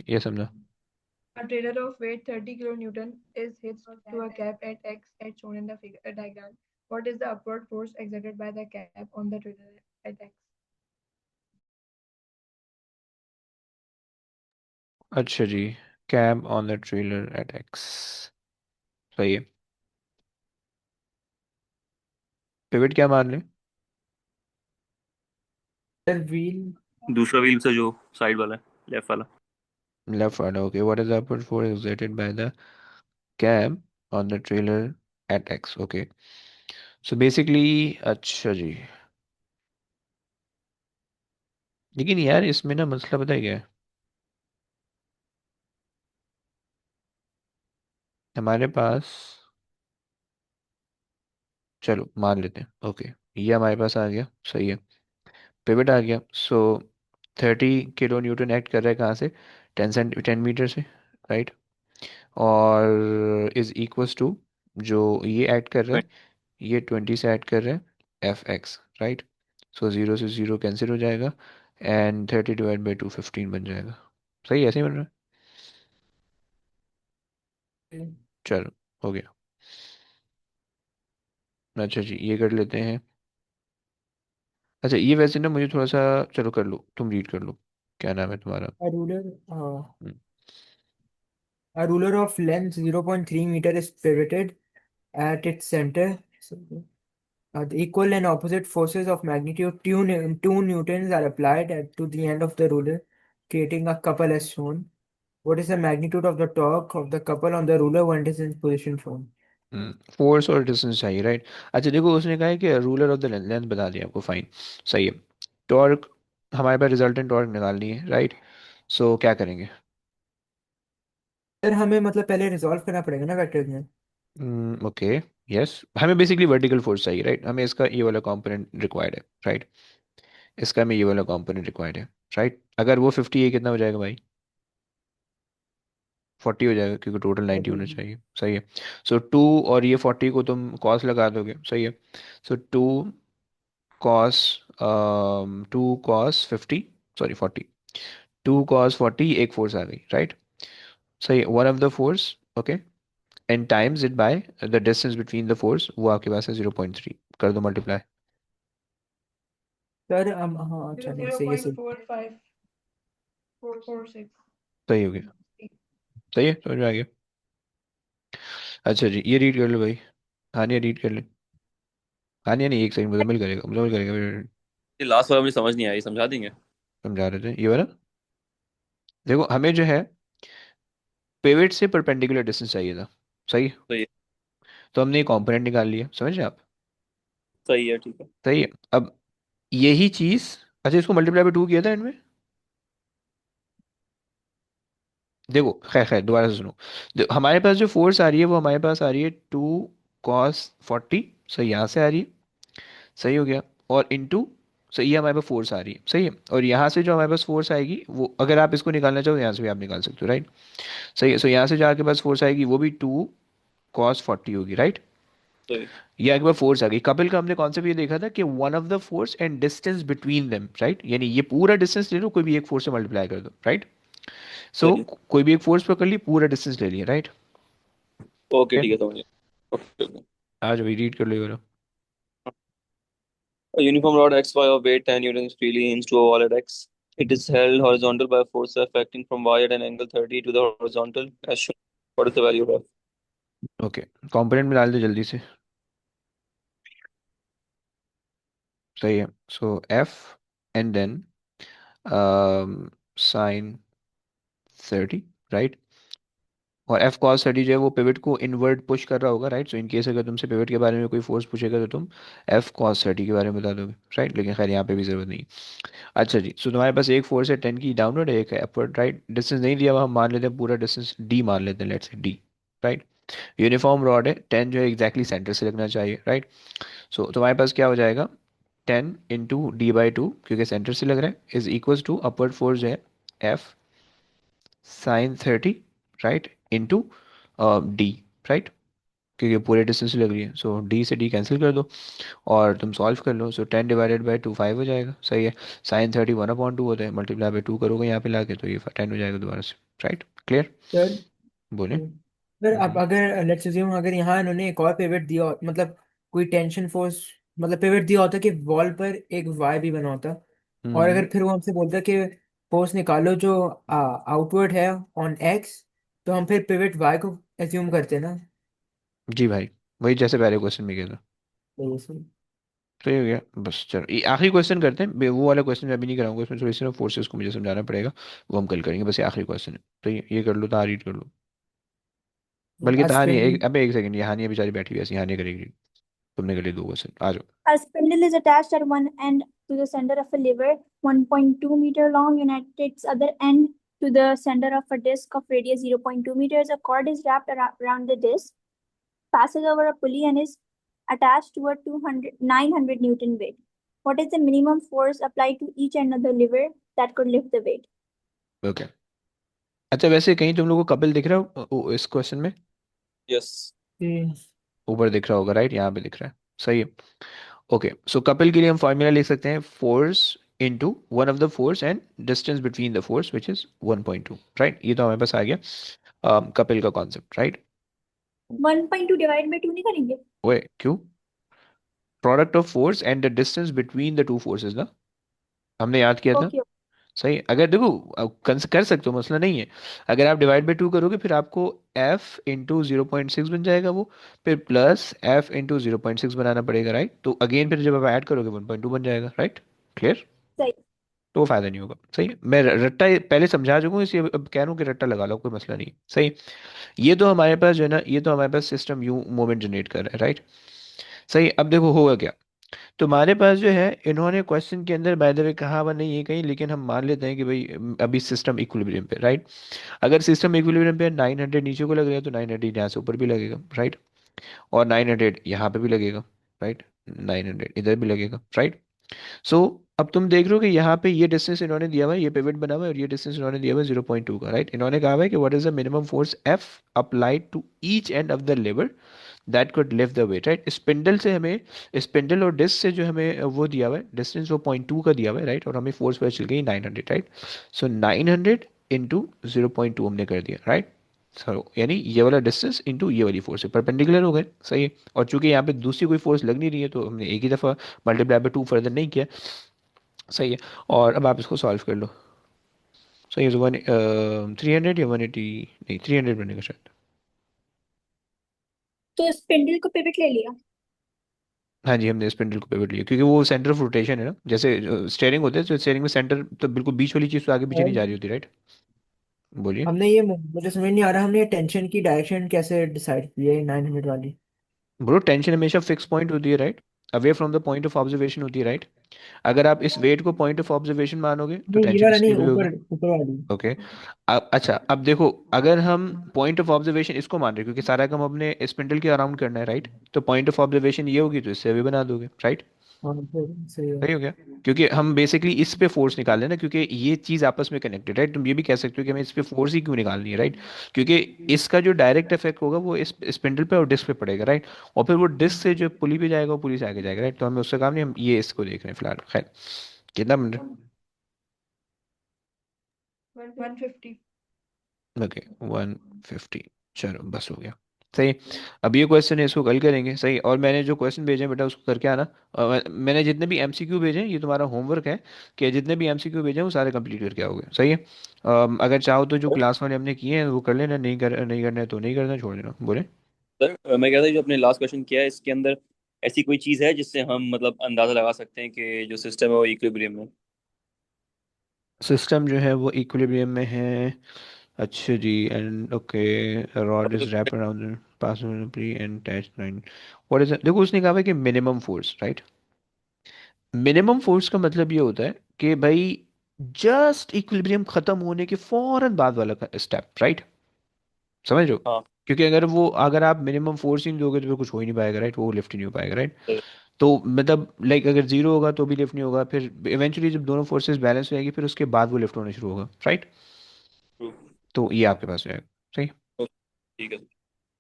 ये समझा। A trailer of weight 30 kilonewton is hitched to a cab at X as shown in the figure diagram. What is the upward force exerted by the cab on the trailer at X? अच्छा जी, cab on the trailer at X, सही है। Pivot क्या मान लें? Sir wheel. दूसरा wheel से जो साइड वाला है, लेफ्ट वाला। लेफ्ट वाला, okay. What is the upward force exerted by the cab on the trailer at X, okay. So basically, अच्छा जी, लेकिन यार इसमें ना मसला पता है क्या है, हमारे पास, चलो मान लेते हैं, ओके, ये हमारे पास आ गया, सही है। पिवट आ गया, सो 30 kN एक्ट कर रहा है कहाँ से? 10 मीटर से, राइट। और इज इक्वल्स टू, जो ये ऐड कर रहा है, ये 20 से ऐड कर रहा है, एफ एक्स, राइट। सो 0 से 0 कैंसिल हो जाएगा, एंड 30 डिवाइड बाई 2 15 बन जाएगा। सही, ऐसे ही बन रहा है। चलो, हो गया। अच्छा जी, ये कर लेते हैं। अच्छा, ये वैसे ना मुझे थोड़ा सा, चलो कर लो, तुम रीड कर लो, क्या नाम है तुम्हारा? A ruler, hmm, a ruler of length 0.3 meter is pivoted at its center. So, the equal and opposite forces of magnitude 2 newtons are applied to the end of the ruler, creating a couple as shown. What is the magnitude of the torque of the couple on the ruler when it is in position shown? Force और distance चाहिए, right. अच्छा देखो, उसने कहा है कि ruler of the length, length बता दिया आपको, फाइन, सही है। टॉर्क, हमारे पास रिजल्टेंट टॉर्क निकालनी है, राइट। सो क्या करेंगे? सर हमें मतलब पहले रिजॉल्व करना पड़ेगा ना वेक्टर्स में। ओके, यस, हमें बेसिकली वर्टिकल फोर्स चाहिए, राइट। हमें इसका ये वाला कंपोनेंट रिक्वायर्ड है, राइट। इसका हमें ये वाला कंपोनेंट रिक्वायर्ड है, राइट। अगर वो 50 है, कितना हो जाएगा भाई? 40 हो जाएगा, क्योंकि टोटल 90 होना चाहिए, सही है। सो 2, और ये 40 को तुम कॉस लगा दोगे, सही है। So cos 2 cos 50, sorry 40, 2 cos 40, एक फोर्स आ गई, राइट। सही है, one of the force, okay, and times it by the distance between the force, वो आपके पास है 0.3, कर दो मल्टीप्लाई। सर हाँ अच्छा नहीं Zero सही है point सही। four five four six. सही हो गया, सही है, समझ में आ गया। अच्छा जी, ये रीड कर लो भाई, हानिया रीड कर ले। हानिया नहीं, एक सेकंड, मुजम्मिल करेगा, मुजम्मिल करेगा, ये लास्ट वाला मुझे समझ नहीं आई, समझा देंगे? समझा रहे थे ये वाला। देखो, हमें जो है पिवट से परपेंडिकुलर डिस्टेंस चाहिए था, सही है। सही है। तो हमने ये कंपोनेंट निकाल लिया, समझ रहे आप? सही है, ठीक है। सही है। अब यही चीज, अच्छा इसको मल्टीप्लाई बाय 2 किया था एंड में। देखो, खैर खैर, दोबारा से सुनो। हमारे पास जो फोर्स आ रही है, वो हमारे पास आ रही है 2 cos 40, सही, यहाँ से आ रही है, सही हो गया। और इनटू, सही है, हमारे पास फोर्स आ रही है, सही है। और यहाँ से जो हमारे पास फोर्स आएगी, वो अगर आप इसको निकालना चाहो, यहाँ से भी आप निकाल सकते हो, राइट। सही है। सो यहाँ से जो आपके पास फोर्स आएगी, वो भी 2 cos 40 होगी, राइट। सही। या एक बार फोर्स आ गई। कपिल का हमने कॉन्सेप्ट ये देखा था कि one of the force and distance between them, right, यानी ये पूरा डिस्टेंस ले लो, कोई भी एक फोर्स से मल्टीप्लाई कर दो, राइट। सो चलिए। कोई भी एक फोर्स पकड़ ली, पूरा डिस्टेंस ले लिया, राइट। ओके ठीक है, समझ गया। Okay okay. आज भाई रीड कर लो ये वाला। A uniform rod XY of weight 10 newtons freely into a wall at X. It is held horizontal by a force acting from Y at an angle 30 to the horizontal as shown. What is the value of F? Okay, component में डाल दो जल्दी से। सही है। So F and then sine 30, right. और F cos 30 जो है वो पिवट को इनवर्ट पुश कर रहा होगा, राइट। सो इन केस अगर तुमसे पिवट के बारे में कोई फोर्स पूछेगा तो तुम एफ कॉस 30 के बारे में बता दोगे, राइट। लेकिन खैर यहाँ पे भी जरूरत नहीं। अच्छा जी, सो तुम्हारे पास एक फोर्स है 10 की डाउनवर्ड है, एक है अपवर्ड, राइट। डिस्टेंस नहीं दिया हुआ, हम मान लेते हैं पूरा डिस्टेंस डी मान लेते हैं, let's say D, right. Uniform rod है, 10 जो है एग्जैक्टली सेंटर से लगना चाहिए, राइट। सो तुम्हारे पास क्या हो जाएगा, 10 × d/2 क्योंकि सेंटर से लग रहा है is equal to upward force जो है F sine 30, right, into D, right, क्योंकि पूरे डिस्टेंस से लग रही है। सो डी से डी कैंसिल कर दो और तुम सॉल्व कर लो। सो 10/2 5 हो जाएगा, सही है। साइन 30 1/2 होता है, मल्टीप्लाई बाई 2 करोगे यहाँ पे लाके तो ये 10 हो जाएगा दोबारा से, राइट। क्लियर। सर बोले। सर अब अगर लेट्स अज्यूम अगर यहाँ इन्होंने एक और पिवट दिया मतलब कोई टेंशन फोर्स मतलब पिवट दिया होता कि वॉल पर एक वाई भी बना होता और हम्म। अगर फिर वो हमसे बोलता कि फोर्स निकालो जो आउटवर्ड है ऑन एक्स तो हम फिर पिवट वाई को एज्यूम करते हैं ना। जी भाई, वही जैसे पहले क्वेश्चन में किया था। तो सर सही हो गया। बस चलो ये आखिरी क्वेश्चन करते हैं, वो वाला क्वेश्चन मैं अभी नहीं कराऊंगा, इसमें थोड़ी सी ना फोर्सेस को मुझे समझाना पड़ेगा, वो हम कल करेंगे। बस ये आखिरी क्वेश्चन है, तो ये कर लो, तो रीड कर लो। बल्कि आज तानी स्पिंडल एक, अबे एक सेकंड, ये हानिया बेचारी बैठी हुई है ऐसी, हानिया करेगी। तुमने कर लिए दो क्वेश्चन, आ जाओ। A spindle is attached at one end to the center of a lever 1.2 meter long and at its other end to the center of a disc of radius 0.2 meters. A cord is wrapped around the disc, passes over a pulley and is attached to a 900 Newton weight. What is the minimum force applied to each end of the lever that could lift the weight? Okay. अच्छा वैसे कहीं तुम लोगों को कपिल दिख रहा हो इस क्वेश्चन में? Yes. ऊपर दिख रहा होगा, राइट, यहाँ पे दिख रहा है, सही है। ओके, सो कपिल के लिए हम फॉर्मूला लिख सकते हैं, force into one of the force and distance between the force which is 1.2, right. ये तो हमारे पास आ गया कपिल का कॉन्सेप्ट, राइट। 1.2 डिवाइड बाय 2 नहीं करेंगे? ओए क्यों? Product of force and the distance between the two forces ना, हमने याद किया था। ओके। सही है। अगर देखो कर सकते हो, मसला नहीं है। अगर आप डिवाइड बाई 2 करोगे फिर आपको एफ इंटू 0.6 बन जाएगा वो, फिर प्लस एफ इंटू 0.6 बनाना पड़ेगा, राइट। तो अगेन फिर जब आप ऐड करोगे 1.2 बन जाएगा, राइट। क्लियर। सही। तो वो फायदा नहीं होगा, सही है। मैं रट्टा पहले समझा चुका हूँ, इसलिए अब कह रहा हूँ कि रट्टा लगा लो, कोई मसला नहीं, सही। ये तो हमारे पास जो है ना, ये तो हमारे पास सिस्टम यू मोमेंट जनरेट कर रहा है, राइट। सही। अब देखो होगा क्या, तुम्हारे पास जो है इन्होंने क्वेश्चन के अंदर बाय द वे कहा हुआ नहीं है कहीं, लेकिन हम मान लेते हैं कि भाई अभी सिस्टम इक्विलिब्रियम पे, राइट। अगर सिस्टम इक्विलिब्रियम पे 900 नीचे को लग रहा है तो 900 यहाँ से ऊपर भी लगेगा, राइट। और 900 यहाँ पे भी लगेगा, राइट। 900 इधर भी लगेगा, राइट। सो अब तुम देख रहे हो कि यहाँ पे ये डिस्टेंस इन्होंने दिया हुआ है, ये पिवट बना हुआ है, और ये डिस्टेंस इन्होंने दिया हुआ है 0.2 का, राइट। इन्होंने कहा हुआ है कि what is the minimum force F applied to each end of the lever that could lift the weight, right. Spindle से हमें, स्पिंडल और डिस्क से जो हमें वो दिया हुआ है डिस्टेंस, वो 0.2 का दिया हुआ है, राइट। और हमें फोर्स पता चल गई 900, राइट। सो 900 इंटू 0.2 हमने कर दिया, राइट। सो यानी ये वाला डिस्टेंस इंटू ये वाली फोर्स है, परपेंडिकुलर हो गए, सही है। और चूंकि यहाँ पे दूसरी कोई फोर्स लग नहीं रही है तो हमने एक ही दफ़ा मल्टीप्लाई बाय 2 फर्दर नहीं किया, सही है। और अब आप इसको सॉल्व कर लो। सही है। 300 या 180, नहीं 300 बनेगा शायद। तो स्पिंडल को पिवट ले लिया। हाँ जी, हमने स्पिंडल को पिवट लिया क्योंकि वो सेंटर ऑफ रोटेशन है ना, जैसे स्टेयरिंग होते हैं तो स्टेयरिंग में सेंटर तो बिल्कुल बीच वाली चीज़ तो आगे पीछे नहीं जा रही होती, राइट। बोलिए। हमने ये मुझे समझ नहीं आ रहा हमने ये टेंशन की डायरेक्शन कैसे डिसाइड की है 900 वाली। ब्रो टेंशन हमेशा फिक्स पॉइंट होती है, right. Away from the point of observation होती है, राइट। अगर आप इस वेट को पॉइंट ऑफ ऑब्जर्वेशन मानोगे तो नहीं ये टेंशन वाला इसकी नहीं भी होगी। ऊपर ऊपर वाली। ओके। अब अच्छा, अब देखो, अगर हम पॉइंट ऑफ ऑब्जर्वेशन इसको मान रहे हैं क्योंकि सारा काम अपने स्पिंडल के अराउंड करना है, राइट। तो पॉइंट ऑफ ऑब्जर्वेशन ये होगी तो इससे अभी बना दोगे, राइट। हाँ फिर सही है। सही हो गया। क्योंकि हम बेसिकली इस पे फोर्स निकाल रहे हैं ना, क्योंकि ये चीज आपस में कनेक्टेड, राइट। तुम ये भी कह सकते हो कि हमें इस पे फोर्स ही क्यों निकालनी है, राइट। क्योंकि इसका जो डायरेक्ट इफेक्ट होगा वो इस स्पिंडल पे और डिस्क पे पड़ेगा, राइट। और फिर वो डिस्क से जो पुली पे जाएगा वो पुली से आगे जाएगा, राइट। तो हमें उससे काम नहीं, हम ये इसको देख रहे हैं फिलहाल। खैर, कितना मिनट? 150। ओके, 150। चलो बस हो गया। सही। अब ये क्वेश्चन है, इसको कल करेंगे, सही। और मैंने जो क्वेश्चन भेजे हैं बेटा उसको करके आना। मैंने जितने भी एमसीक्यू भेजे हैं, ये तुम्हारा होमवर्क है कि जितने भी एमसीक्यू भेजे हैं वो सारे कंप्लीट करके आओगे, सही है। अगर चाहो तो जो क्लास वाले हमने किए हैं वो कर लेना, नहीं करना है तो नहीं करना, छोड़ देना, बोले। सर मैं कह रहा था जो अपने लास्ट क्वेश्चन किया है इसके अंदर ऐसी कोई चीज़ है जिससे हम मतलब अंदाजा लगा सकते हैं कि जो सिस्टम है वो इक्विलिब्रियम में। सिस्टम जो है वो इक्विलिब्रियम में है। अच्छा जी, एंड ओके। रॉड अभी तो is wrap around pass pre and attach line. What is, देखो उसने कहा है कि minimum force, right. Minimum force का मतलब ये होता है कि भाई जस्ट इक्विलिब्रियम खत्म होने के फौरन बाद वाला स्टेप, राइट। समझ रहे हो। हाँ क्योंकि अगर आप मिनिमम फोर्स ही नहीं दोगे तो फिर कुछ हो ही नहीं पाएगा, राइट। वो लिफ्ट ही नहीं हो पाएगा, राइट। सर, तो मतलब लाइक अगर जीरो होगा तो भी लिफ्ट नहीं होगा, फिर इवेंचुअली जब दोनों फोर्सेस बैलेंस हो जाएगी फिर उसके बाद वो लिफ्ट होना शुरू होगा, राइट। true। तो ये आपके पास रहेगा, सही। ओके, ठीक है सर।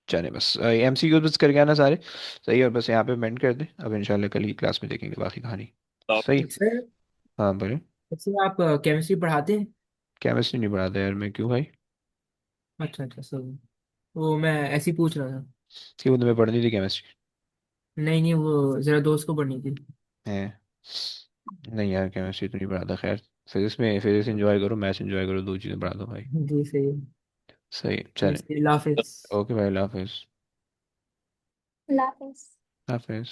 चले बस एमसीक्यू बस करके आना सारे, सही। और बस यहाँ पे मेंट कर दे, अब इंशाल्लाह कल की क्लास में देखेंगे बाकी कहानी, सही। सर, हाँ बोले। सर आप केमिस्ट्री पढ़ाते हैं? केमिस्ट्री नहीं पढ़ाता यार मैं, क्यों भाई? अच्छा अच्छा सर, वो मैं ऐसे ही पूछ रहा था। क्यों, तुम्हें पढ़नी थी केमिस्ट्री? नहीं नहीं, वो जरा दोस्त को पढ़नी थी। है। नहीं यार, केमिस्ट्री तो नहीं पढ़ाता, खैर। फिजिक्स एंजॉय करो, मैथ्स एंजॉय करो, दो चीज़ें पढ़ा दो भाई। जी सही है। सही, जी चले। सही, अल्लाह हाफिज़। ओके भाई, अल्लाह हाफिज़। Lapis. हाफिज़।